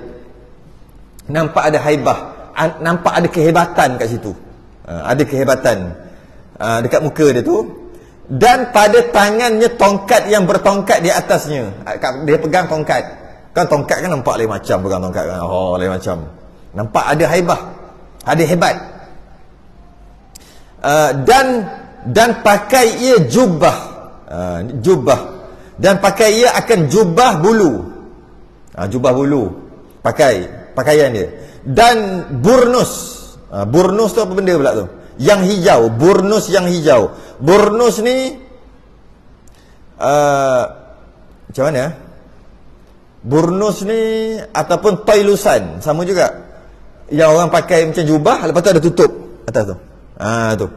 Nampak ada haibah, nampak ada kehebatan kat situ. Ada kehebatan dekat muka dia tu. Dan pada tangannya tongkat yang bertongkat di atasnya. Dia pegang tongkat. Kan tongkat kan nampak lain macam, pegang tongkat kan. Oh, lain macam. Nampak ada haibah, ada hebat. Dan pakai ia jubah. Dan pakai ia akan jubah bulu. Jubah bulu. Pakaian dia. Dan burnus. Burnus tu apa benda pula tu? Yang hijau. Burnus yang hijau. Burnus ni macam mana? Burnus ni ataupun toilusan, sama juga. Yang orang pakai macam jubah, lepas tu ada tutup atas tu. Tu.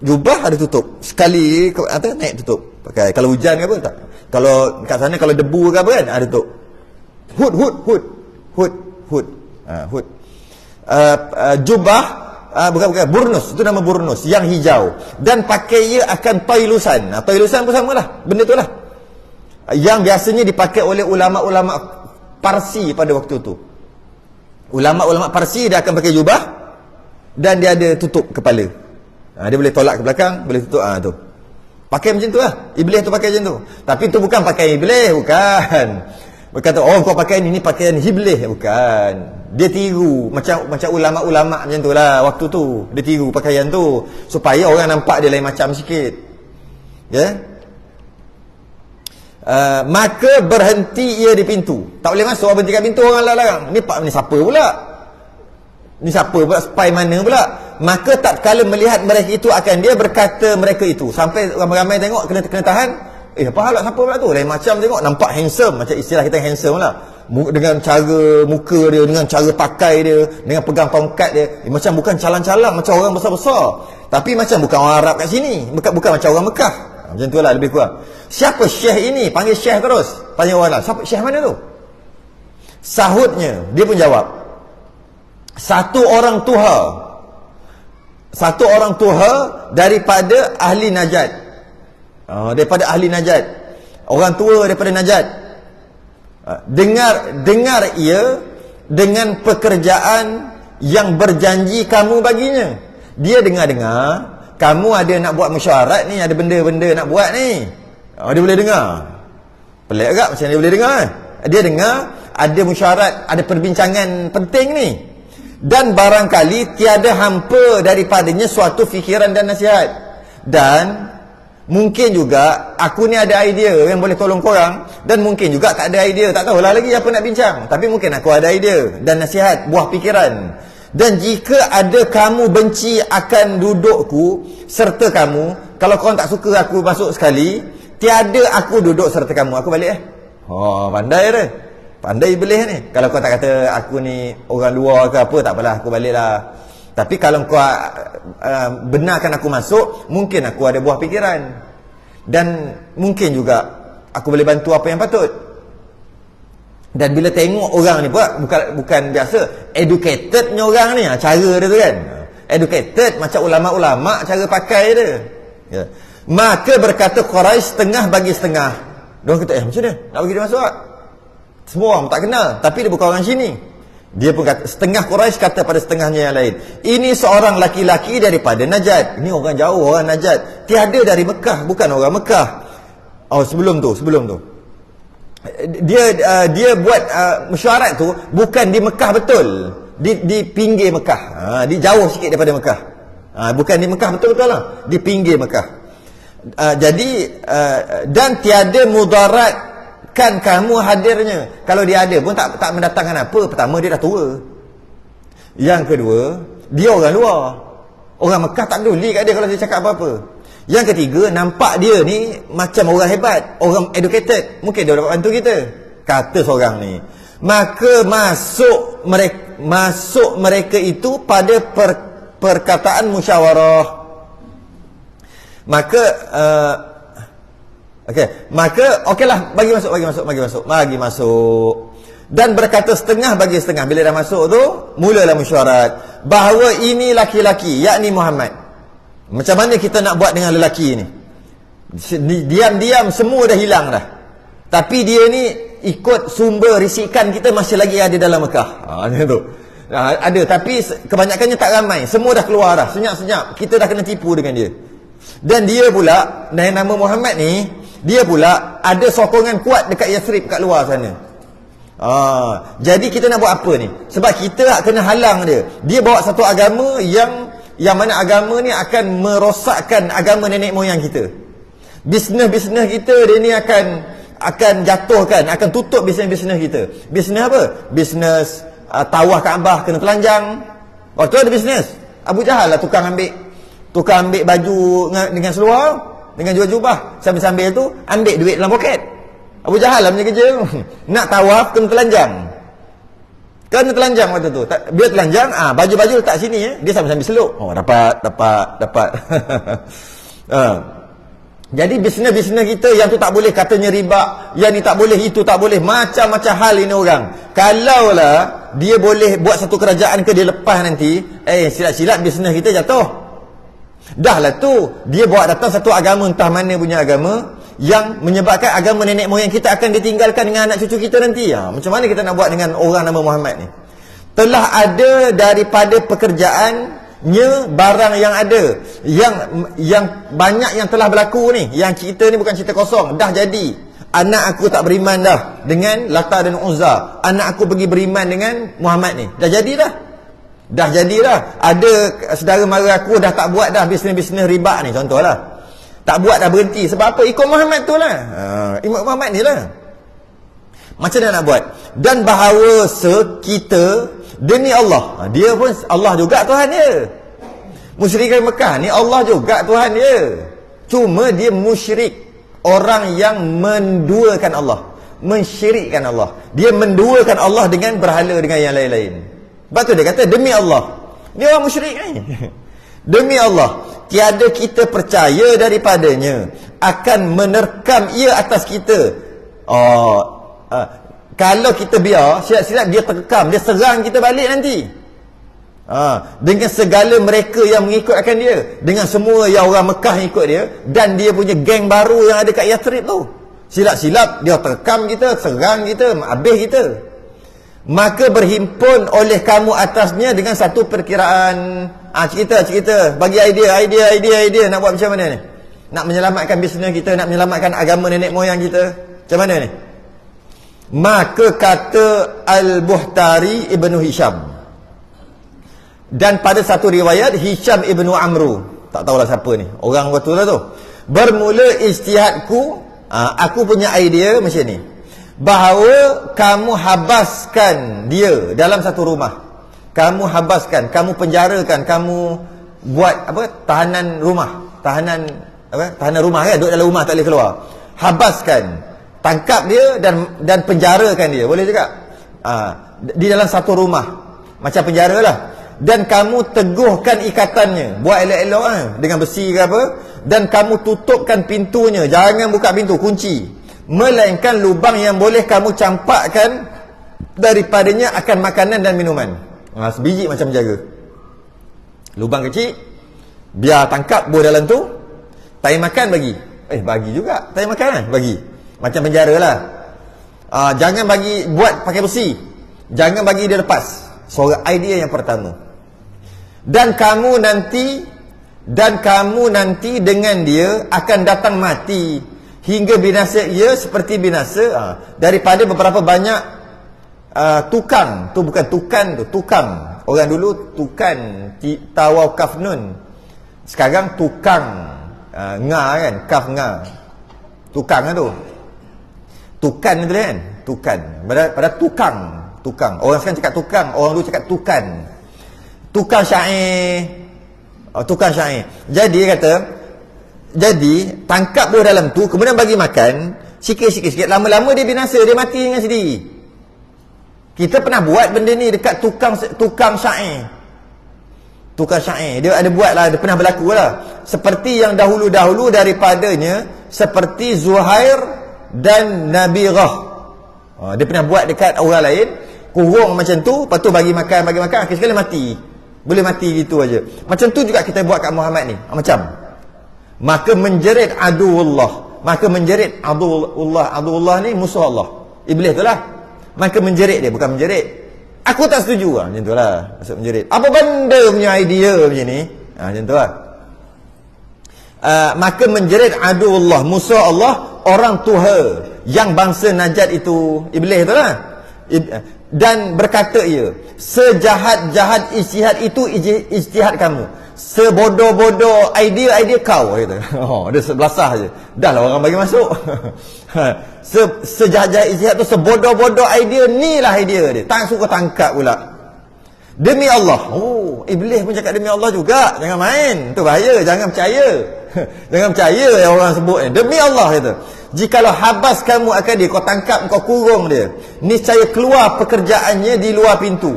Jubah ada tutup. Sekali atas naik tutup. Pakai kalau hujan ke apa tak. Kalau kat sana kalau debu ke apa kan ada tutup. Hood. jubah, bukan burnus, itu nama burnus yang hijau, dan pakai ia akan tailusan. Tailusan pun samalah, benda tu lah yang biasanya dipakai oleh ulama-ulama Parsi pada waktu tu. Ulama-ulama Parsi dia akan pakai jubah dan dia ada tutup kepala. Dia boleh tolak ke belakang, boleh tutup. Tu pakai macam tu lah. Iblis tu pakai macam tu. Tapi tu bukan pakai iblis, bukan. Berkata, oh kau pakai ni pakaian iblis. Bukan. Dia tiru. Macam ulama-ulama macam tu lah. Waktu tu, dia tiru pakaian tu. Supaya orang nampak dia lain macam sikit. Ya. Maka berhenti ia di pintu. Tak boleh masuk, berhenti kat pintu, orang larang. Ni siapa pula? Ni siapa pula? Spy mana pula? Maka tak kala melihat mereka itu akan dia, berkata mereka itu. Sampai ramai-ramai tengok, kena tahan. Apa hal siapa pula tu? Lain macam tengok, nampak handsome. Macam istilah kita handsome lah. Dengan cara muka dia, dengan cara pakai dia, dengan pegang tongkat dia. Macam bukan calang-calang, macam orang besar-besar. Tapi macam bukan orang Arab kat sini. Bukan macam orang Mekah. Macam tu lah lebih kurang. Siapa syekh ini? Panggil syekh terus. Tanya orang lah, siapa syekh mana tu? Sahutnya, dia pun jawab, satu orang Tuha daripada ahli Najd. Daripada ahli Najd. Orang tua daripada Najd. Dengar ia dengan pekerjaan yang berjanji kamu baginya. Dia dengar kamu ada nak buat mesyuarat ni, ada benda-benda nak buat ni. Dia boleh dengar. Pelik agak macam dia boleh dengar. Dia dengar ada mesyuarat, ada perbincangan penting ni. Dan barangkali tiada hampa daripadanya suatu fikiran dan nasihat. Dan mungkin juga aku ni ada idea yang boleh tolong korang, dan mungkin juga tak ada idea, tak tahulah lagi apa nak bincang, tapi mungkin aku ada idea dan nasihat, buah fikiran. Dan jika ada kamu benci akan dudukku serta kamu, kalau korang tak suka aku masuk sekali, tiada aku duduk serta kamu, aku balik pandai dia. Pandai iblis ni. Kalau kau tak kata aku ni orang luar ke apa, tak apalah, aku balik lah. Tapi kalau kau benarkan aku masuk, mungkin aku ada buah fikiran. Dan mungkin juga aku boleh bantu apa yang patut. Dan bila tengok orang ni pula, bukan biasa, educatednya orang ni, cara dia tu kan. Educated, macam ulama-ulama cara pakai dia. Ya. Maka berkata Quraisy setengah bagi setengah. Diorang kata, macam mana? Nak bagi dia masuk tak? Semua orang tak kenal, tapi dia bukan orang sini. Dia pun kata, setengah Quraisy kata pada setengahnya yang lain, ini seorang laki-laki daripada Najd. Ini orang jauh, orang Najd. Tiada dari Mekah, bukan orang Mekah. Sebelum tu dia buat mesyuarat tu bukan di Mekah betul, di pinggir Mekah. Di jauh sikit daripada Mekah. Bukan di Mekah betul-betul lah, di pinggir Mekah. Jadi dan tiada mudarat kan kamu hadirnya. Kalau dia ada pun tak mendatangkan apa. Pertama, dia dah tua. Yang kedua, dia orang luar. Orang Mekah tak peduli kat dia kalau dia cakap apa-apa. Yang ketiga, nampak dia ni macam orang hebat, orang educated. Mungkin dia dapat bantu kita, kata seorang ni. Maka masuk mereka itu pada perkataan musyawarah. Maka okeylah, bagi masuk. Dan berkata setengah bagi setengah. Bila dah masuk tu, mulalah mesyuarat bahawa ini laki-laki, yakni Muhammad. Macam mana kita nak buat dengan lelaki ni? Diam-diam semua dah hilang dah. Tapi dia ni ikut sumber risikan kita masih lagi ada dalam Mekah. Macam tu. Ada, tapi kebanyakannya tak ramai. Semua dah keluar dah, senyap-senyap. Kita dah kena tipu dengan dia. Dan dia pula, yang nama Muhammad ni, dia pula ada sokongan kuat dekat Yathrib, kat luar sana. Jadi kita nak buat apa ni? Sebab kita kena halang dia. Dia bawa satu agama yang mana agama ni akan merosakkan agama nenek moyang kita. Bisnes-bisnes kita dia ni akan jatuhkan, akan tutup bisnes-bisnes kita. Bisnes apa? Bisnes tawaf Kaabah kena telanjang. Waktu ada bisnes Abu Jahal lah, tukang ambil baju dengan seluar, dengan jual jubah, sambil-sambil tu ambil duit dalam poket. Abu Jahal lah punya kerja. Nak tawaf kena telanjang. Kena telanjang waktu tu. Bila telanjang, baju-baju letak sini, dia sambil-sambil seluk. Dapat. Jadi bisnes-bisnes kita yang tu tak boleh, katanya riba, yang ni tak boleh, itu tak boleh, macam-macam hal ini orang. Kalaulah dia boleh buat satu kerajaan ke dia lepas nanti, silat-silat bisnes kita jatuh. Dah lah tu, dia bawa datang satu agama, entah mana punya agama, yang menyebabkan agama nenek moyang kita akan ditinggalkan dengan anak cucu kita nanti. Macam mana kita nak buat dengan orang nama Muhammad ni? Telah ada daripada pekerjaannya barang yang ada, yang banyak yang telah berlaku ni. Yang cerita ni bukan cerita kosong, dah jadi. Anak aku tak beriman dah dengan Lata dan Uzza, anak aku pergi beriman dengan Muhammad ni. Dah jadi dah. Dah jadi dah. Ada saudara mara aku dah tak buat dah bisnes-bisnes riba ni, contohlah. Tak buat dah, berhenti. Sebab apa? Ikut Muhammad tu lah. Ikut Muhammad ni lah. Macam mana nak buat? Dan bahawa kita demi Allah, dia pun Allah juga Tuhan dia. Musyrikin Mekah ni Allah juga Tuhan dia. Cuma dia musyrik, orang yang menduakan Allah, mensyirikkan Allah. Dia menduakan Allah dengan berhala, dengan yang lain-lain. Sebab tu dia kata demi Allah. Dia orang musyrik ni. Demi Allah, tiada kita percaya daripadanya akan menerkam ia atas kita. Kalau kita biar silap-silap dia terkam, dia serang kita balik nanti. Dengan segala mereka yang mengikut akan dia, dengan semua yang orang Mekah ikut dia, dan dia punya geng baru yang ada kat Yathrib tu. Silap-silap dia terkam kita, serang kita, habis kita. Maka berhimpun oleh kamu atasnya dengan satu perkiraan. Cerita, bagi idea nak buat macam mana ni? Nak menyelamatkan bisnes kita, nak menyelamatkan agama nenek moyang kita. Macam mana ni? Maka kata Al-Buhtari Ibnu Hisham, dan pada satu riwayat Hisham Ibnu Amru, tak tahulah siapa ni, orang betul lah tu. Bermula ijtihadku, aku punya idea macam ni, bahawa kamu habaskan dia dalam satu rumah. Kamu habaskan, kamu penjarakan, kamu buat apa? Tahanan rumah. Tahanan rumah kan, duduk dalam rumah tak boleh keluar. Habaskan, tangkap dia dan penjarakan dia. Boleh juga. Di dalam satu rumah. Macam penjara lah. Dan kamu teguhkan ikatannya, buat elok-elok dengan besi ke apa, dan kamu tutupkan pintunya. Jangan buka pintu, kunci. Melainkan lubang yang boleh kamu campakkan daripadanya akan makanan dan minuman. Sebiji macam jaga. Lubang kecil, biar tangkap buah dalam tu. Tak makan bagi. Bagi juga. Tak makan bagi. Macam penjara lah. Jangan bagi, buat pakai besi. Jangan bagi dia lepas. Soal idea yang pertama. Dan kamu nanti dengan dia akan datang mati, hingga binasa ia seperti binasa daripada beberapa banyak tukang. Tu bukan tukan tu, tukang. Orang dulu tukan, tawau kaf nun. Sekarang tukang, nga kan, kaf nga. Tukang tu. Tukan tu kan, tukan. Pada tukang. Orang sekarang cakap tukang, orang dulu cakap tukan. Tukang syair. Tukang syair. Jadi dia kata, tangkap buah dalam tu, kemudian bagi makan, sikit-sikit, lama-lama dia binasa, dia mati dengan sendiri. Kita pernah buat benda ni dekat tukang syair. Tukang syair, dia ada buat lah, dia pernah berlaku lah. Seperti yang dahulu-dahulu daripadanya, seperti Zuhair dan Nabirah. Dia pernah buat dekat orang lain, kurung macam tu, lepas tu bagi makan, akhir sekali mati. Boleh mati gitu aja. Macam tu juga kita buat kat Muhammad ni. Macam. Maka menjerit aduullah. Aduullah ni musuh Allah. Iblis tu lah. Maka menjerit dia, bukan menjerit. Aku tak setuju lah. Macam tu lah. Maksud menjerit. Apa benda punya idea macam ni? Macam tu lah. Maka menjerit aduullah, musuh Allah, orang Tuha, yang bangsa Najat itu, Iblis tu lah. Dan berkata ia, sejahat-jahat ijtihad itu ijtihad kamu, sebodoh-bodoh idea kau, kata. Dia sebelasah je. Dah lah orang bagi masuk. Sejahat-jahat ijtihad tu, sebodoh-bodoh idea, ni lah idea dia. Tak suka tangkap pula. Demi Allah. Iblis pun cakap demi Allah juga. Jangan main. Tu bahaya. Jangan percaya. Jangan percaya yang orang sebut ni. Demi Allah, kata. Jikalau habas kamu akan dia, kau tangkap, kau kurung dia, niscaya keluar pekerjaannya di luar pintu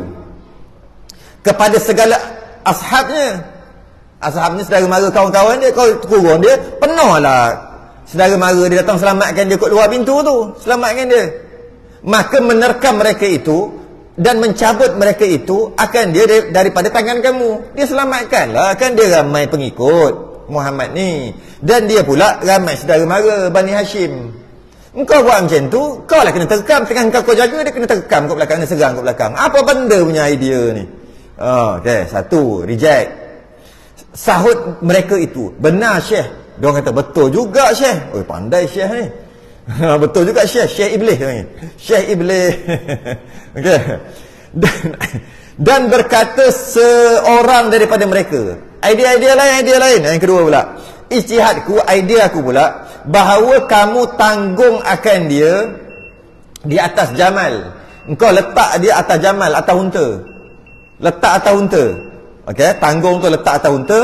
kepada segala ashabnya. Ashabnya saudara mara kawan-kawan dia, kau kurung dia, penuh lah saudara mara dia datang selamatkan dia kat luar pintu tu, selamatkan dia. Maka menerkam mereka itu dan mencabut mereka itu akan dia daripada tangan kamu. Dia selamatkanlah, kan dia ramai pengikut Muhammad ni, dan dia pula ramai saudara mara Bani Hashim. Engkau buat macam tu, kau lah kena terkam. Tengah kau jaga, dia kena terkam kat belakang, dia serang kat belakang. Apa benda punya idea ni? Okay, satu, reject. Sahut mereka itu, benar Syekh. Diorang kata, betul juga Syekh. Oh, pandai Syekh ni. Betul juga Syekh. Syekh Iblis ni. Syekh Iblis. Okay. Dan berkata seorang daripada mereka, idea lain. Yang kedua pula, ijtihadku, idea aku pula, bahawa kamu tanggung akan dia di atas Jamal. Engkau letak dia atas Jamal, atas unta. Letak atas unta. Okey, tanggung tu letak atas unta,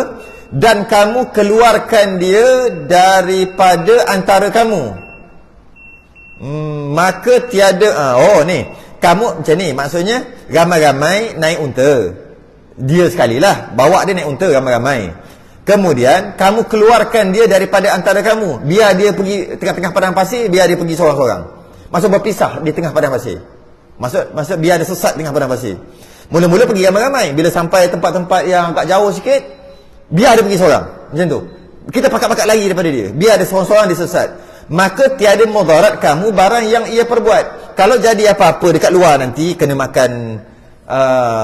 dan kamu keluarkan dia daripada antara kamu. Maka tiada ni, kamu macam ni, maksudnya ramai-ramai naik unta. Dia sekalilah bawa dia naik unta ramai-ramai. Kemudian kamu keluarkan dia daripada antara kamu. Biar dia pergi tengah-tengah padang pasir, biar dia pergi seorang-seorang. Maksud berpisah di tengah padang pasir. Maksud biar dia sesat tengah padang pasir. Mula-mula pergi ramai-ramai, bila sampai tempat-tempat yang agak jauh sikit, biar dia pergi seorang. Macam tu. Kita pakat-pakat lari daripada dia. Biar dia seorang-seorang dia sesat. Maka tiada mudarat kamu barang yang ia perbuat. Kalau jadi apa-apa dekat luar nanti, kena makan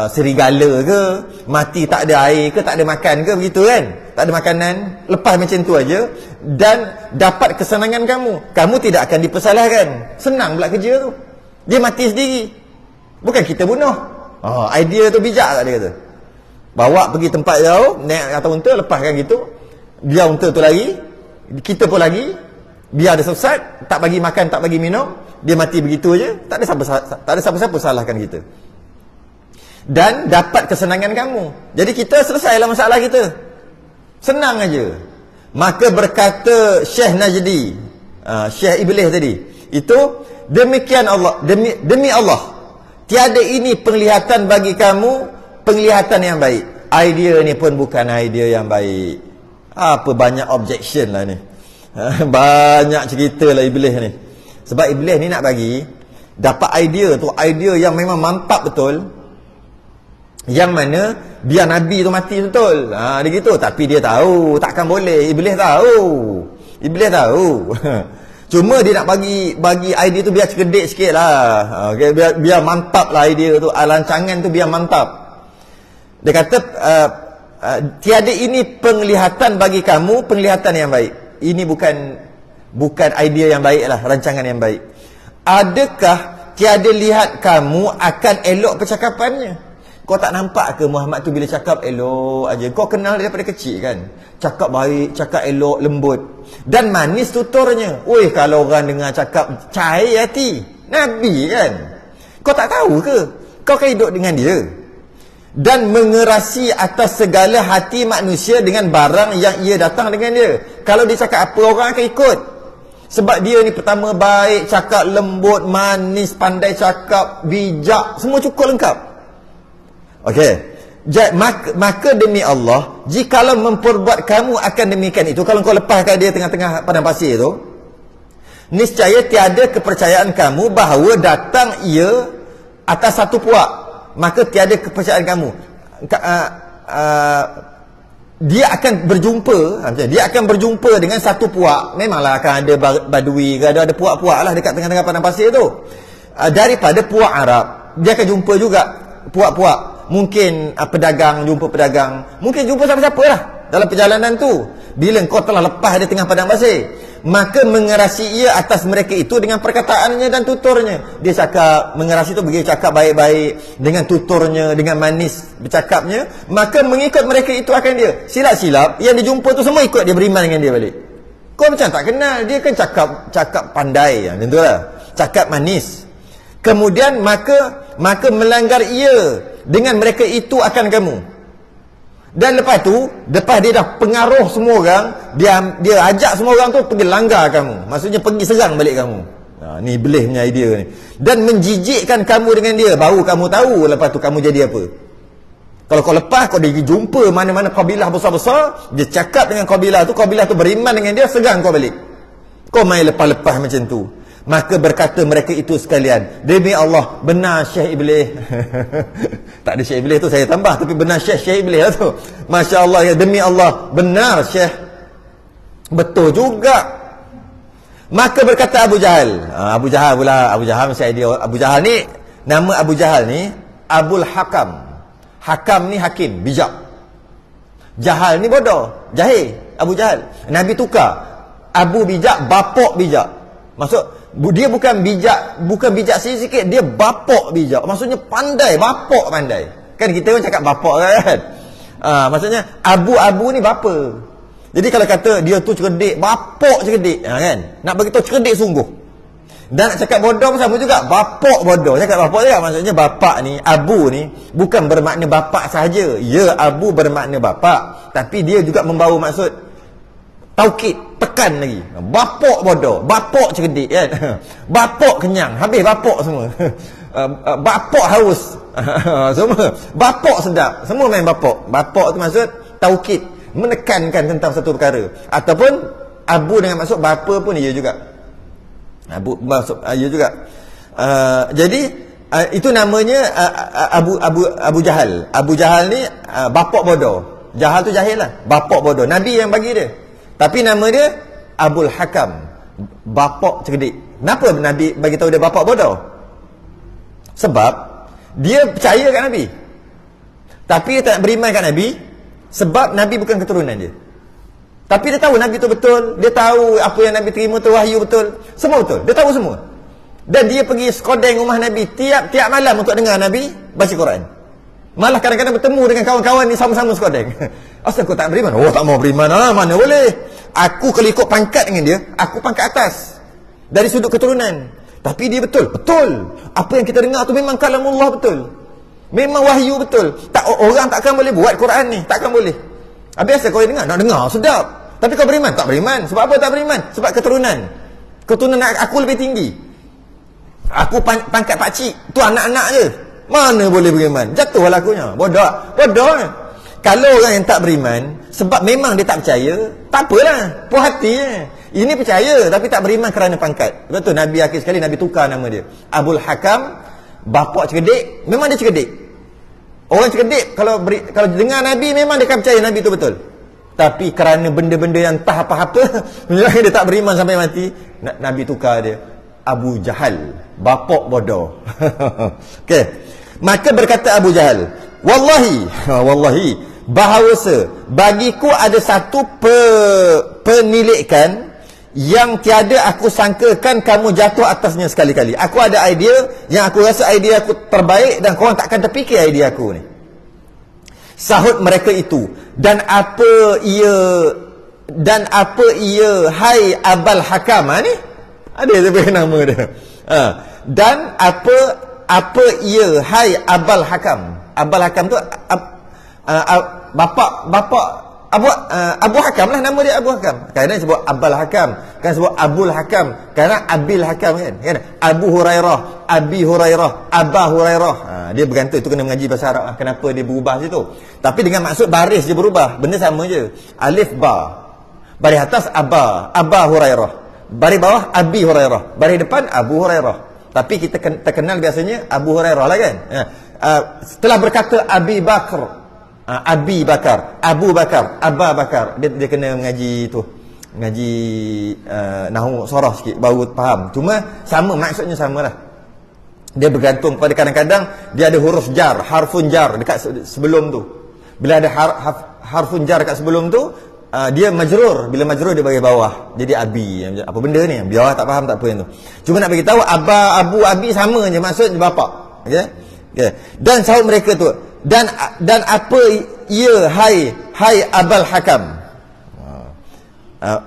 serigala ke, mati tak ada air ke, tak ada makan ke, begitu kan, tak ada makanan, lepas macam tu aja dan dapat kesenangan kamu tidak akan dipersalahkan. Senang pula kerja tu, dia mati sendiri, bukan kita bunuh. Idea tu bijak tak dia kata. Bawa pergi tempat jauh, naik atas unta, lepaskan gitu, biar unta tu lari, kita pun lagi, biar dia sesat, tak bagi makan, tak bagi minum, dia mati begitu aja, tak ada siapa-siapa salahkan kita. Dan dapat kesenangan kamu. Jadi kita selesailah masalah kita. Senang aja. Maka berkata Syekh Najdi, Syekh Iblis tadi, itu demikian Allah, demi Allah, tiada ini penglihatan bagi kamu, penglihatan yang baik. Idea ni pun bukan idea yang baik. Apa banyak objection lah ni. Banyak cerita lah Iblis ni. Sebab Iblis ni nak bagi dapat idea tu, idea yang memang mantap betul, yang mana biar Nabi tu mati betul. Dia gitu. Tapi dia tahu takkan boleh. Iblis tahu. Cuma dia nak bagi idea tu biar cerdik sikit lah. Okay, biar mantap lah idea tu, rancangan tu biar mantap. Dia kata tiada ini penglihatan bagi kamu, penglihatan yang baik. Ini bukan idea yang baik lah, rancangan yang baik. Adakah tiada lihat kamu akan elok percakapannya? Kau tak nampak ke Muhammad tu bila cakap elok aja? Kau kenal dia daripada kecil kan? Cakap baik, cakap elok, lembut, dan manis tuturnya. Kalau orang dengar cakap cair hati, Nabi kan? Kau tak tahu ke? Kau kan hidup dengan dia. Dan mengerasi atas segala hati manusia dengan barang yang ia datang dengan dia. Kalau dia cakap apa, orang akan ikut. Sebab dia ni pertama baik, cakap lembut, manis, pandai cakap, bijak, semua cukup lengkap. Okey. Maka demi Allah, jikalau memperbuat kamu akan demikian itu, kalau kau lepaskan dia tengah-tengah padang pasir tu, niscaya tiada kepercayaan kamu bahawa datang ia atas satu puak. Maka tiada kepercayaan kamu. Dia akan berjumpa dengan satu puak. Memanglah akan ada badui ke, ada puak-puak lah dekat tengah-tengah padang pasir tu. Daripada puak Arab, dia akan jumpa juga puak-puak. Mungkin pedagang jumpa pedagang, mungkin jumpa siapa-siapa lah dalam perjalanan tu. Bila kau telah lepas dia tengah padang pasir, maka mengerasi ia atas mereka itu dengan perkataannya dan tuturnya. Dia cakap, mengerasi tu begitu, cakap baik-baik dengan tuturnya, dengan manis bercakapnya, maka mengikut mereka itu akan dia. Silap-silap yang dia jumpa tu semua ikut dia, beriman dengan dia balik. Kau macam tak kenal, dia kan cakap pandai, macam tu lah, cakap manis. Kemudian maka melanggar ia dengan mereka itu akan kamu. Dan lepas dia dah pengaruh semua orang, dia ajak semua orang tu pergi langgar kamu. Maksudnya pergi serang balik kamu. Ni Iblis punya idea ni. Dan menjijikkan kamu dengan dia, baru kamu tahu lepas tu kamu jadi apa. Kalau kau lepas, kau pergi jumpa mana-mana kabilah besar-besar, dia cakap dengan kabilah tu beriman dengan dia, serang kau balik. Kau main lepas-lepas macam tu. Maka berkata mereka itu sekalian, demi Allah, benar Syekh Iblis. Tak ada Syekh Iblis tu, saya tambah, tapi benar Syekh Iblis lah tu. Masya Allah, ya, demi Allah, benar Syekh. Betul juga. Maka berkata Abu Jahal, Abu Jahal pula, Abu Jahal mesti idea. Abu Jahal ni, nama Abu Jahal ni Abul Hakam. Hakam ni hakim, bijak. Jahal ni bodoh, jahil. Abu Jahal. Nabi tukar. Abu bijak, bapok bijak. Maksud dia bukan bijak sikit, dia bapok bijak. Maksudnya pandai, bapok pandai. Kan kita orang cakap bapok kan. Maksudnya abu ni bapa. Jadi kalau kata dia tu cerdik, bapok cerdik, kan? Nak beritahu cerdik sungguh. Dan nak cakap bodoh pun sama juga, bapok bodoh. Cakap bapok juga, maksudnya bapak ni, abu ni bukan bermakna bapak sahaja. Ya, abu bermakna bapak, tapi dia juga membawa maksud taukid, tekan lagi. Bapok bodoh, bapok cerdik, kan? Bapok kenyang, habis bapok semua. Bapok haus. Semua bapok sedap, semua main bapok. Bapok tu maksud taukid, menekankan tentang satu perkara. Ataupun abu dengan maksud bapa pun ia juga. Abu maksud ia juga. Jadi itu namanya Abu Jahal. Abu Jahal ni bapok bodoh. Jahal tu jahil lah, bapok bodoh. Nabi yang bagi dia. Tapi nama dia Abul Hakam, bapok cerdik. Kenapa Nabi bagi tahu dia bapok bodoh? Sebab dia percaya kat Nabi, tapi dia tak nak beriman kat Nabi. Sebab Nabi bukan keturunan dia. Tapi dia tahu Nabi tu betul. Dia tahu apa yang Nabi terima tu wahyu betul. Semua betul. Dia tahu semua. Dan dia pergi sekodeng rumah Nabi tiap malam untuk dengar Nabi baca Quran. Malah kadang-kadang bertemu dengan kawan-kawan ni sama-sama sekodeng. Asal kau tak beriman? Oh, tak mau beriman. Mana boleh. Aku kalau ikut pangkat dengan dia, aku pangkat atas dari sudut keturunan. Tapi dia betul. Betul. Apa yang kita dengar tu memang kalamullah betul. Memang wahyu betul. Tak, orang takkan boleh buat Quran ni, takkan boleh. Biasa kau dengar, nak dengar sedap. Tapi kau beriman? Tak beriman. Sebab apa tak beriman? Sebab keturunan. Keturunan aku lebih tinggi. Aku pangkat pakcik, tu anak-anak je. Mana boleh beriman? Jatuh lakunya. Bodoh. Bodoh. Kalau orang yang tak beriman, sebab memang dia tak percaya, tak apalah, puas hati je. Ini percaya tapi tak beriman kerana pangkat. Betul, Nabi akhir sekali Nabi tukar nama dia. Abul Hakam, bapak cerdik. Memang dia cerdik. Orang cerdik kalau dengar Nabi memang dia akan percaya Nabi itu betul. Tapi kerana benda-benda yang tak apa-apa, menyebabkan dia tak beriman sampai mati, Nabi tukar dia Abu Jahal, bapak bodoh. Okey. Maka berkata Abu Jahal, wallahi bahawasa bagiku ada satu penilikan yang tiada aku sangkakan kamu jatuh atasnya sekali-kali. Aku ada idea yang aku rasa idea aku terbaik dan korang takkan terfikir idea aku ni. Sahut mereka itu, dan apa ia hai Abul Hakam ni? Ada sebenarnya nama dia. Dan apa ia hai Abul Hakam? Abul Hakam tu bapa Abu Hakam lah nama dia, Abu Hakam. Kadang sebut Abul Hakam, kan sebut Abul Hakam, kerana Abil Hakam kan. Abu Hurairah, Abi Hurairah, Aba Hurairah. Dia bergantung, itu kena mengaji bahasa Arab. Kenapa dia berubah situ? Tapi dengan maksud baris dia berubah. Benda sama je. Alif ba. Baris atas Aba Hurairah. Baris bawah Abi Hurairah. Baris depan Abu Hurairah. Tapi kita terkenal biasanya Abu Hurairah lah kan. Setelah berkata Abi Bakar, Abi Bakar, Abu Bakar, Aba Bakar, dia kena mengaji tu, mengaji nahwu sorah sikit baru faham. Cuma sama, maksudnya samalah. Dia bergantung pada, kadang-kadang dia ada huruf jar, harfun jar dekat sebelum tu. Bila ada harfun jar dekat sebelum tu, dia majrur. Bila majrur dia bagi bawah, jadi abi. Apa benda ni? Biar tak faham tak apa yang tu. Cuma nak bagi tahu Abu Abi sama je, maksud bapak. Okey. Dan sahut mereka tu, dan apa ia hai Abul Hakam.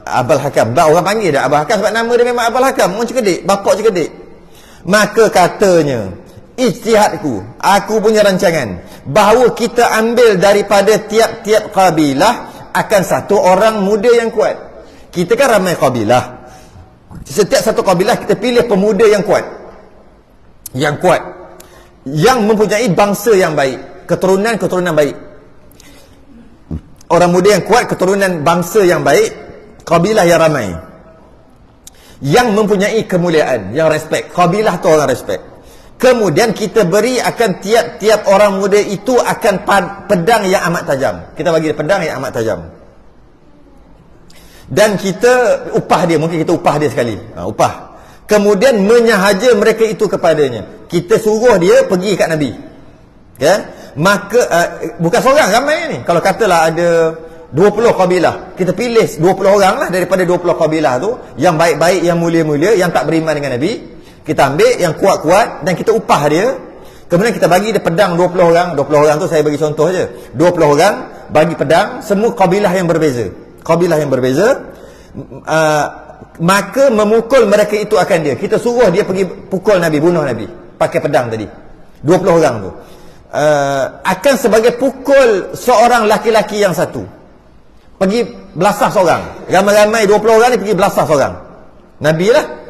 Abul Hakam. Orang panggil dah Abul Hakam sebab nama dia memang Abul Hakam. Orang cerdik, bapak cerdik. Maka katanya, ijtihadku, aku punya rancangan, bahawa kita ambil daripada tiap-tiap kabilah akan satu orang muda yang kuat. Kita kan ramai kabilah. Setiap satu kabilah kita pilih pemuda yang kuat. Yang kuat. Yang mempunyai bangsa yang baik, keturunan baik. Orang muda yang kuat, keturunan bangsa yang baik, kabilah yang ramai. yang mempunyai kemuliaan, yang respect. Qabilah tu orang respect. Kemudian kita beri akan tiap-tiap orang muda itu akan pedang yang amat tajam. Kita bagi dia pedang yang amat tajam. Dan kita upah dia, mungkin kita upah dia sekali. Upah. Kemudian menyahaja mereka itu kepadanya. Kita suruh dia pergi kat Nabi. Ya? Maka bukan seorang, ramai ni. Kalau katalah ada 20 kabilah, kita pilih 20 orang lah daripada 20 kabilah tu, yang baik-baik, yang mulia-mulia, yang tak beriman dengan Nabi. Kita ambil yang kuat-kuat dan kita upah dia. Kemudian kita bagi dia pedang 20 orang. 20 orang tu saya bagi contoh je. 20 orang bagi pedang, semua kabilah yang berbeza. Kabilah yang berbeza. Maka memukul mereka itu akan dia. Kita suruh dia pergi pukul Nabi, bunuh Nabi pakai pedang tadi. 20 orang tu akan sebagai pukul seorang laki-laki yang satu. Pergi belasah seorang. Ramai-ramai 20 orang ni pergi belasah seorang. Nabi lah.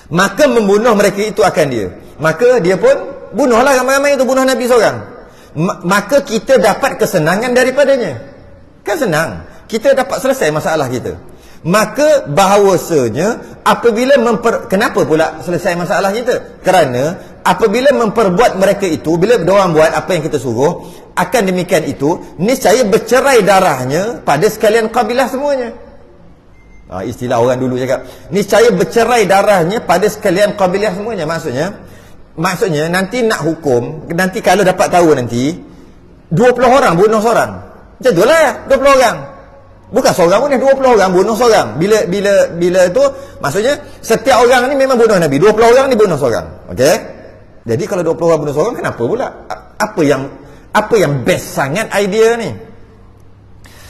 Maka membunuh mereka itu akan dia. Maka dia pun bunuhlah ramai-ramai itu, bunuh Nabi seorang. Maka kita dapat kesenangan daripadanya. Kan senang. Kita dapat selesai masalah kita. Maka bahawasanya apabila kenapa pula selesai masalah kita? Kerana apabila memperbuat mereka itu, bila diorang buat apa yang kita suruh, akan demikian itu niscaya bercerai darahnya pada sekalian kabilah semuanya. Istilah orang dulu cakap, niscaya bercerai darahnya pada sekalian kabilah semuanya. Maksudnya nanti nak hukum, nanti kalau dapat tahu nanti 20 orang bunuh seorang. Macam tu lah 20 orang. Bukan seorang pun, 20 orang bunuh seorang. Bila tu maksudnya setiap orang ni memang bunuh Nabi. 20 orang ni bunuh seorang. Okey? Jadi kalau 20 orang bunuh seorang, kenapa pula? Apa yang best sangat idea ni?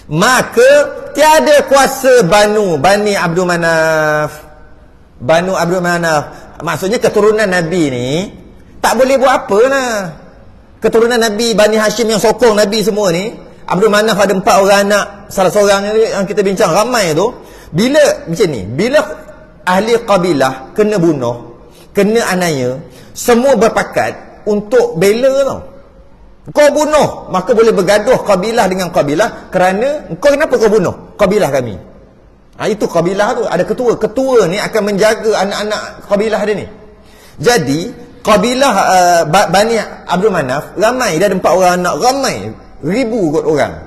Maka tiada kuasa Bani Abdul Manaf. Maksudnya keturunan Nabi ni tak boleh buat apa lah. Keturunan Nabi, Bani Hashim yang sokong Nabi semua ni, Abdul Manaf ada 4 orang anak. Salah seorang yang kita bincang ramai tu, bila macam ni, bila ahli kabilah kena bunuh, kena aniaya, semua berpakat untuk bela tau. Kau bunuh, maka boleh bergaduh kabilah dengan kabilah kerana kau kenapa kau bunuh kabilah kami. Itu kabilah tu ada ketua. Ketua ni akan menjaga anak-anak kabilah dia ni. Jadi kabilah Bani Abdul Manaf ramai, dia ada 4 orang anak, ramai, ribu kot orang.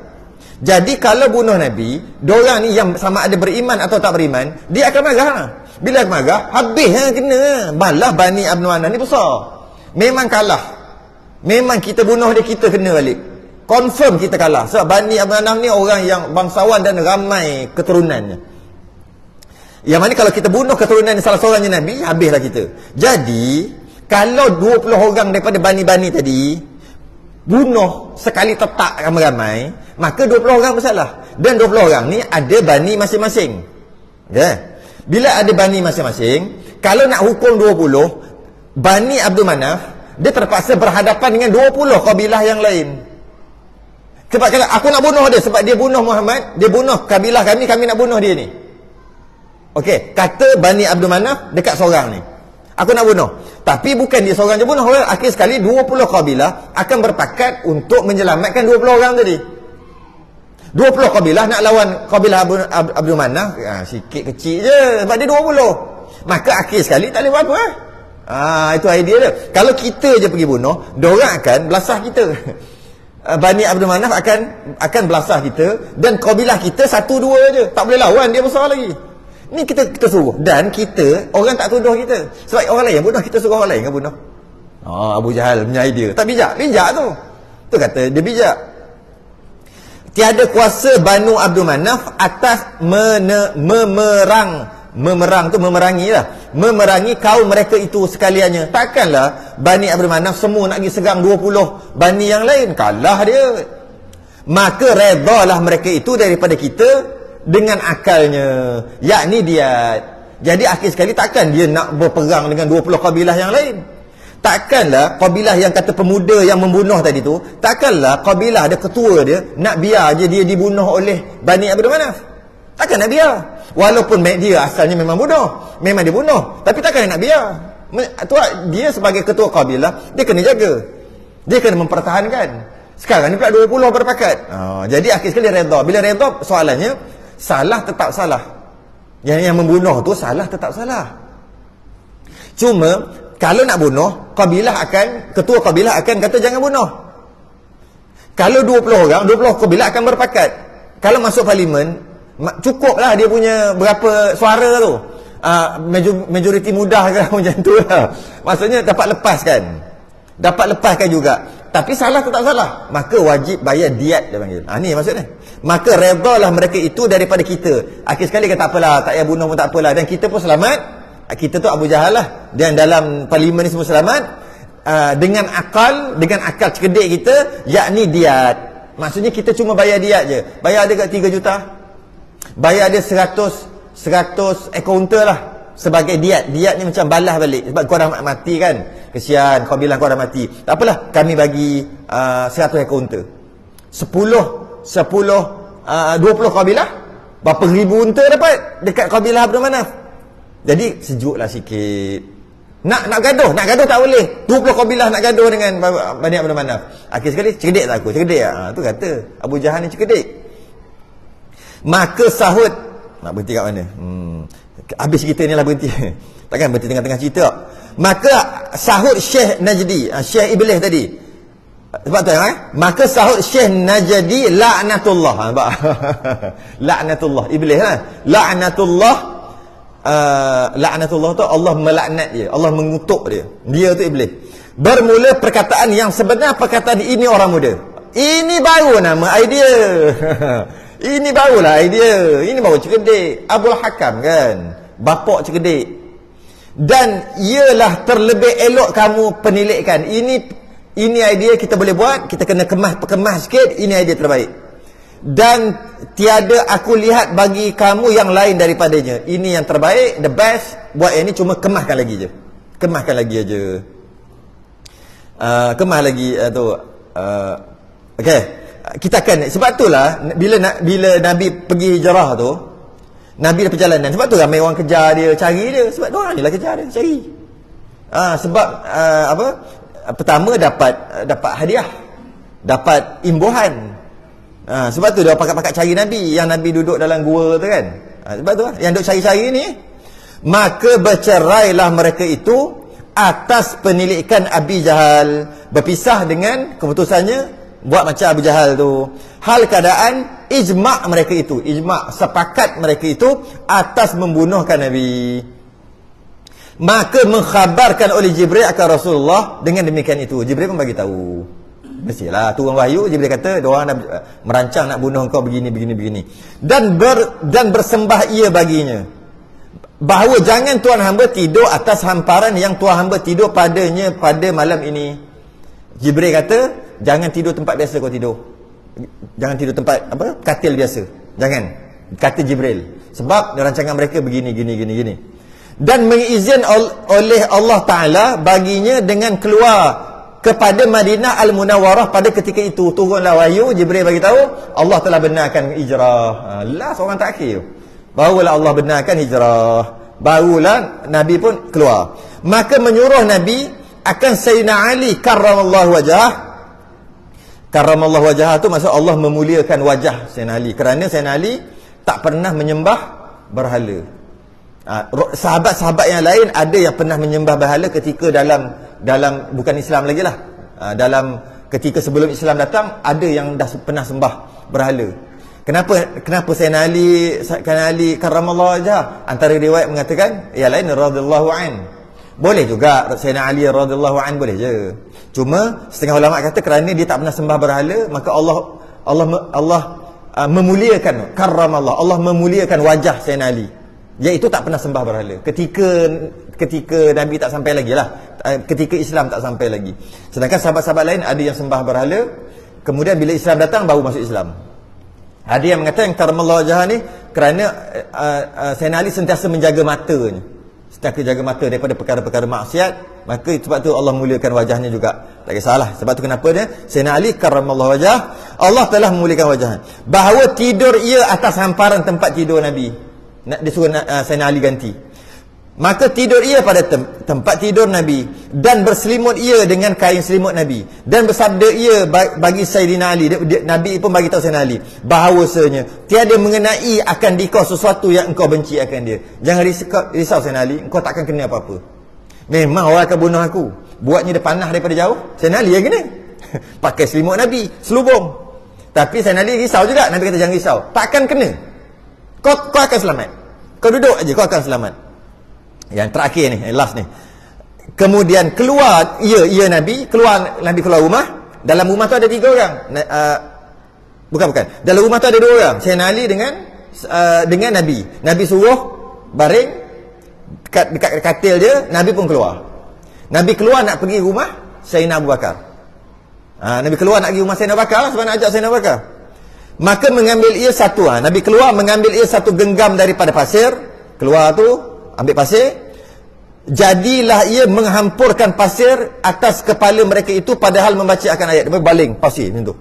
Jadi kalau bunuh Nabi, diorang ni yang sama ada beriman atau tak beriman, dia akan marah. Bila marah, habis kena. Malah Bani Abdul Manaf ni besar, memang kalah. Memang kita bunuh dia, kita kena balik. Confirm kita kalah. Sebab Bani Abdul Manaf ni orang yang bangsawan dan ramai keturunannya. Yang mana kalau kita bunuh keturunan salah seorangnya Nabi, habislah kita. Jadi kalau 20 orang daripada Bani-Bani tadi bunuh sekali tetak ramai-ramai, maka 20 orang bersalah. Dan 20 orang ni ada bani masing-masing. Okay? Bila ada bani masing-masing, kalau nak hukum 20, Bani Abdul Manaf, dia terpaksa berhadapan dengan 20 kabilah yang lain. Sebab kalau aku nak bunuh dia, sebab dia bunuh Muhammad, dia bunuh kabilah kami nak bunuh dia ni. Okey, kata Bani Abdul Manaf dekat seorang ni, aku nak bunuh. Tapi bukan dia seorang je bunuh. Akhir sekali 20 kabilah akan berpakat untuk menyelamatkan 20 orang tadi. 20 kabilah nak lawan kabilah Abdul Manaf, sikit kecil je sebab dia 20. Maka akhir sekali tak boleh buat apa. Itu idea dia. Kalau kita je pergi bunuh, diorang akan belasah kita. Bani Abdul Manaf akan belasah kita, dan kabilah kita 1-2 je, tak boleh lawan, dia besar lagi. Ni kita suruh, dan kita orang tak tuduh kita. Sebab orang lain yang bunuh, kita suruh orang lain kan bunuh. Abu Jahal punya idea. Tak bijak tu. Tu kata dia bijak. Tiada kuasa Banu Abdul Manaf atas memerangi kaum mereka itu sekaliannya. Takkanlah Bani Abdul Manaf semua nak pergi serang 20 Bani yang lain, kalah dia. Maka redalah mereka itu daripada kita dengan akalnya, yakni dia. Jadi akhir sekali takkan dia nak berperang dengan 20 kabilah yang lain. Takkanlah kabilah yang kata pemuda yang membunuh tadi tu, takkanlah kabilah ada ketua dia nak biar je dia dibunuh oleh Bani Abdul Manaf. Takkan nak biar. Walaupun dia asalnya memang memang dia bunuh, tapi takkan nak biar. Dia sebagai ketua kabilah, dia kena jaga, dia kena mempertahankan. Sekarang ni pula 20 berpakat. Jadi akhir sekali redha. Bila redha, soalannya salah tetap salah. Yang membunuh tu salah, tetap salah. Cuma kalau nak bunuh, ketua kabilah akan kata jangan bunuh. Kalau 20 orang, 20 kabilah akan berpakat. Kalau masuk parlimen, cukuplah dia punya berapa suara tu. Majoriti mudah ke macam tu lah. Maksudnya dapat lepaskan juga. Tapi salah tetap salah, maka wajib bayar diat, dia panggil. Ni maksudnya. Maka redalah mereka itu daripada kita. Akhir sekali kata apalah, tak payah bunuh pun tak apalah, dan kita pun selamat. Kita tu Abu Jahal lah, dan dalam parlimen ni semua selamat. Dengan akal cerdik kita, yakni diat. Maksudnya kita cuma bayar diat je. Bayar dia kat 3 juta, bayar dia 100 encounter lah sebagai diat. Diat ni macam balas balik, sebab kau dah mati kan, kesian kau bilang kau dah mati, tak apalah, kami bagi 100 encounter. 20 kabilah, berapa ribu unta dapat dekat kabilah Abdul Manaf. Jadi sejuklah sikit. Nak gaduh tak boleh. 20 kabilah nak gaduh dengan Bani Abdul Manaf. Akhir sekali, cerdik tak aku? Cerdik tak? Tu kata Abu Jahal ni cerdik. Maka sahut, nak berhenti kat mana? Habis cerita ni lah berhenti. Takkan berhenti tengah-tengah cerita. Maka sahut Syekh Najdi, Syekh Iblis tadi. Sebab tu maka sahut Syekh Najdi laknatullah. Laknatullah Iblis lah. Laknatullah tu Allah melaknat dia, Allah mengutuk dia. Dia tu Iblis. Bermula perkataan yang sebenar, perkataan ini orang muda. Ini baru nama idea. Ini barulah idea. Ini baru cerdik. Abul Hakam kan, bapak cerdik. Dan ialah terlebih elok kamu penilaikan. Ini idea kita boleh buat, kita kena kemas sikit, ini idea terbaik. Dan tiada aku lihat bagi kamu yang lain daripadanya. Ini yang terbaik, the best. Buat yang ni cuma kemaskan lagi je. Kemaskan lagi aja. Kemas lagi tu. Okey. Kita akan, sebab itulah bila Nabi pergi hijrah tu, Nabi dah perjalanan, sebab tu ramai orang kejar dia, cari dia, sebab dia orang ni lah kejar dia, cari. Sebab pertama dapat hadiah, dapat imbuhan. Sebab tu dia pakat-pakat cari Nabi, yang Nabi duduk dalam gua tu kan. Sebab tu lah yang duk cari-cari ni. Maka bercerailah mereka itu atas penilikan Abi Jahal, berpisah dengan keputusannya buat macam Abu Jahal tu. Hal keadaan ijma' mereka itu, sepakat mereka itu atas membunuhkan Nabi. Maka mengkhabarkan oleh Jibril akan Rasulullah dengan demikian itu. Jibril pun bagi tahu. Mestilah turun wahyu, Jibril kata diorang nak merancang nak bunuh kau begini. Dan bersembah ia baginya, bahawa jangan tuan hamba tidur atas hamparan yang tuan hamba tidur padanya pada malam ini. Jibril kata, jangan tidur tempat biasa kau tidur. Jangan tidur tempat katil biasa. Jangan. Kata Jibril. Sebab rancangan mereka begini. Dan mengizin oleh Allah Ta'ala baginya dengan keluar kepada Madinah Al-Munawwarah pada ketika itu. Turunlah wahyu, Jibril bagi tahu Allah telah benarkan hijrah. Last orang terakhir. Barulah Allah benarkan hijrah. Barulah Nabi pun keluar. Maka menyuruh Nabi akan Sayyidina Ali karramallahu wajah. Karramallahu wajah tu maksud Allah memuliakan wajah Sayyidina Ali, kerana Sayyidina Ali tak pernah menyembah berhala. Sahabat-sahabat yang lain ada yang pernah menyembah berhala ketika dalam bukan Islam lagi lah. Dalam ketika sebelum Islam datang, ada yang dah pernah sembah berhala. Kenapa Sayyidina Ali karramallahu wajah? Antara riwayat mengatakan yang lain radhiyallahu an. Boleh juga Sayyidina Ali radhiyallahu an, boleh je. Cuma setengah ulama kata kerana dia tak pernah sembah berhala, maka Allah memuliakan, karramallah, Allah memuliakan wajah Sayyidina Ali, iaitu tak pernah sembah berhala ketika Nabi tak sampai lagi lah, ketika Islam tak sampai lagi. Sedangkan sahabat-sahabat lain ada yang sembah berhala, kemudian bila Islam datang baru masuk Islam. Ada yang mengatakan karramallah wajah ni kerana Sayyidina Ali sentiasa menjaga matanya, sentiasa jaga mata daripada perkara-perkara maksiat, maka sebab tu Allah muliakan wajahnya juga. Tak kisahlah. Sebab tu kenapa dia Sayyidina Ali karramallahu wajah, Allah telah memuliakan wajahnya. Bahawa tidur ia atas hamparan tempat tidur Nabi. Dia suruh Sayyidina Ali ganti. Maka tidur ia pada tempat tidur Nabi, dan berselimut ia dengan kain selimut Nabi, dan bersabda ia bagi Sayyidina Ali, Nabi pun bagi tahu Sayyidina Ali bahawasanya tiada mengenai akan dikau sesuatu yang engkau benci akan dia. Jangan risau Sayyidina Ali, engkau takkan kena apa-apa. Memang orang akan bunuh aku, buatnya dia panah daripada jauh, Sayyidina Ali yang kena. Pakai selimut Nabi, selubung. Tapi Sayyidina Ali risau juga. Nabi kata jangan risau, takkan kena. Kau akan selamat. Kau duduk aja, kau akan selamat. Yang terakhir ni, last ni. Kemudian keluar Nabi keluar rumah. Dalam rumah tu ada 3 orang. Bukan. Dalam rumah tu ada 2 orang. Sayyidina Ali dengan Nabi. Nabi suruh baring dekat katil dia, Nabi pun keluar. Nabi keluar nak pergi rumah Sayyidina Abu Bakar. Nabi keluar nak pergi rumah Sayyidina Abu Bakar, sebab nak ajak Sayyidina Abu Bakar. Maka mengambil ia satu, Nabi keluar mengambil ia satu genggam daripada pasir. Keluar tu ambil pasir, jadilah ia menghampurkan pasir atas kepala mereka itu, padahal membaca akan ayat. Dia baling pasir macam tu,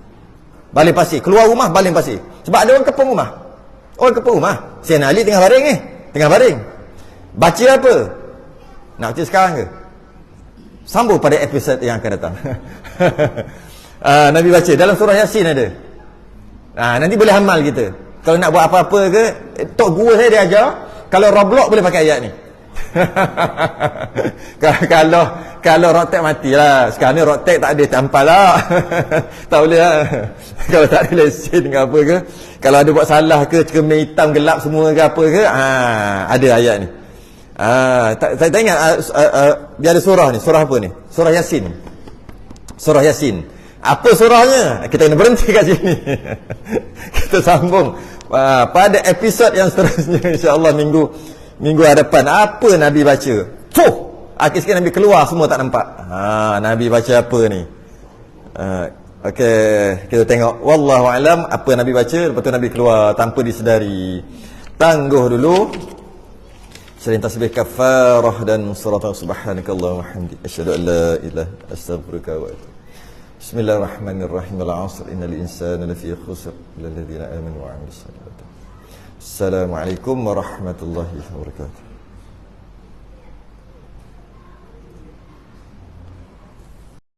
baling pasir, keluar rumah baling pasir. Sebab ada orang kepung rumah. Sayyidina Ali tengah baring. Baca apa? Nak baca sekarang ke? Sambung pada episod yang akan datang. Nabi baca dalam surah Yasin ada. Nanti boleh amal kita. Kalau nak buat apa-apa ke, tok guru saya dia ajar, kalau Roblox boleh pakai ayat ni. Kalau Rotek matilah. Sekarang ni Rotek tak ada, tampal lah. Tak boleh lah. Kalau tak ada lesen ke apa ke, kalau ada buat salah ke, cermin hitam gelap semua ke apa ke, ada ayat ni. Tak ingat dia ada surah ni. Surah apa ni? Surah Yasin. Surah Yasin. Apa surahnya? Kita kena berhenti kat sini. Kita sambung pada episod yang seterusnya, insya-Allah minggu hadapan. Apa Nabi baca? Akhir sikit Nabi keluar, semua tak nampak. Nabi baca apa ni? Okey, kita tengok. Wallahu alam apa Nabi baca. Lepas tu Nabi keluar tanpa disedari. Tangguh dulu. Selain tasbih kafarah dan surat subhanakallahumma wa hamdika asyhadu an la ilaha illa anta astaghfiruka wa atubu. Bismillahirrahmanirrahim. Al-'asr innal insana lafi khusr illa alladhina amanu wa 'amilus salihati. Assalamualaikum warahmatullahi wabarakatuh.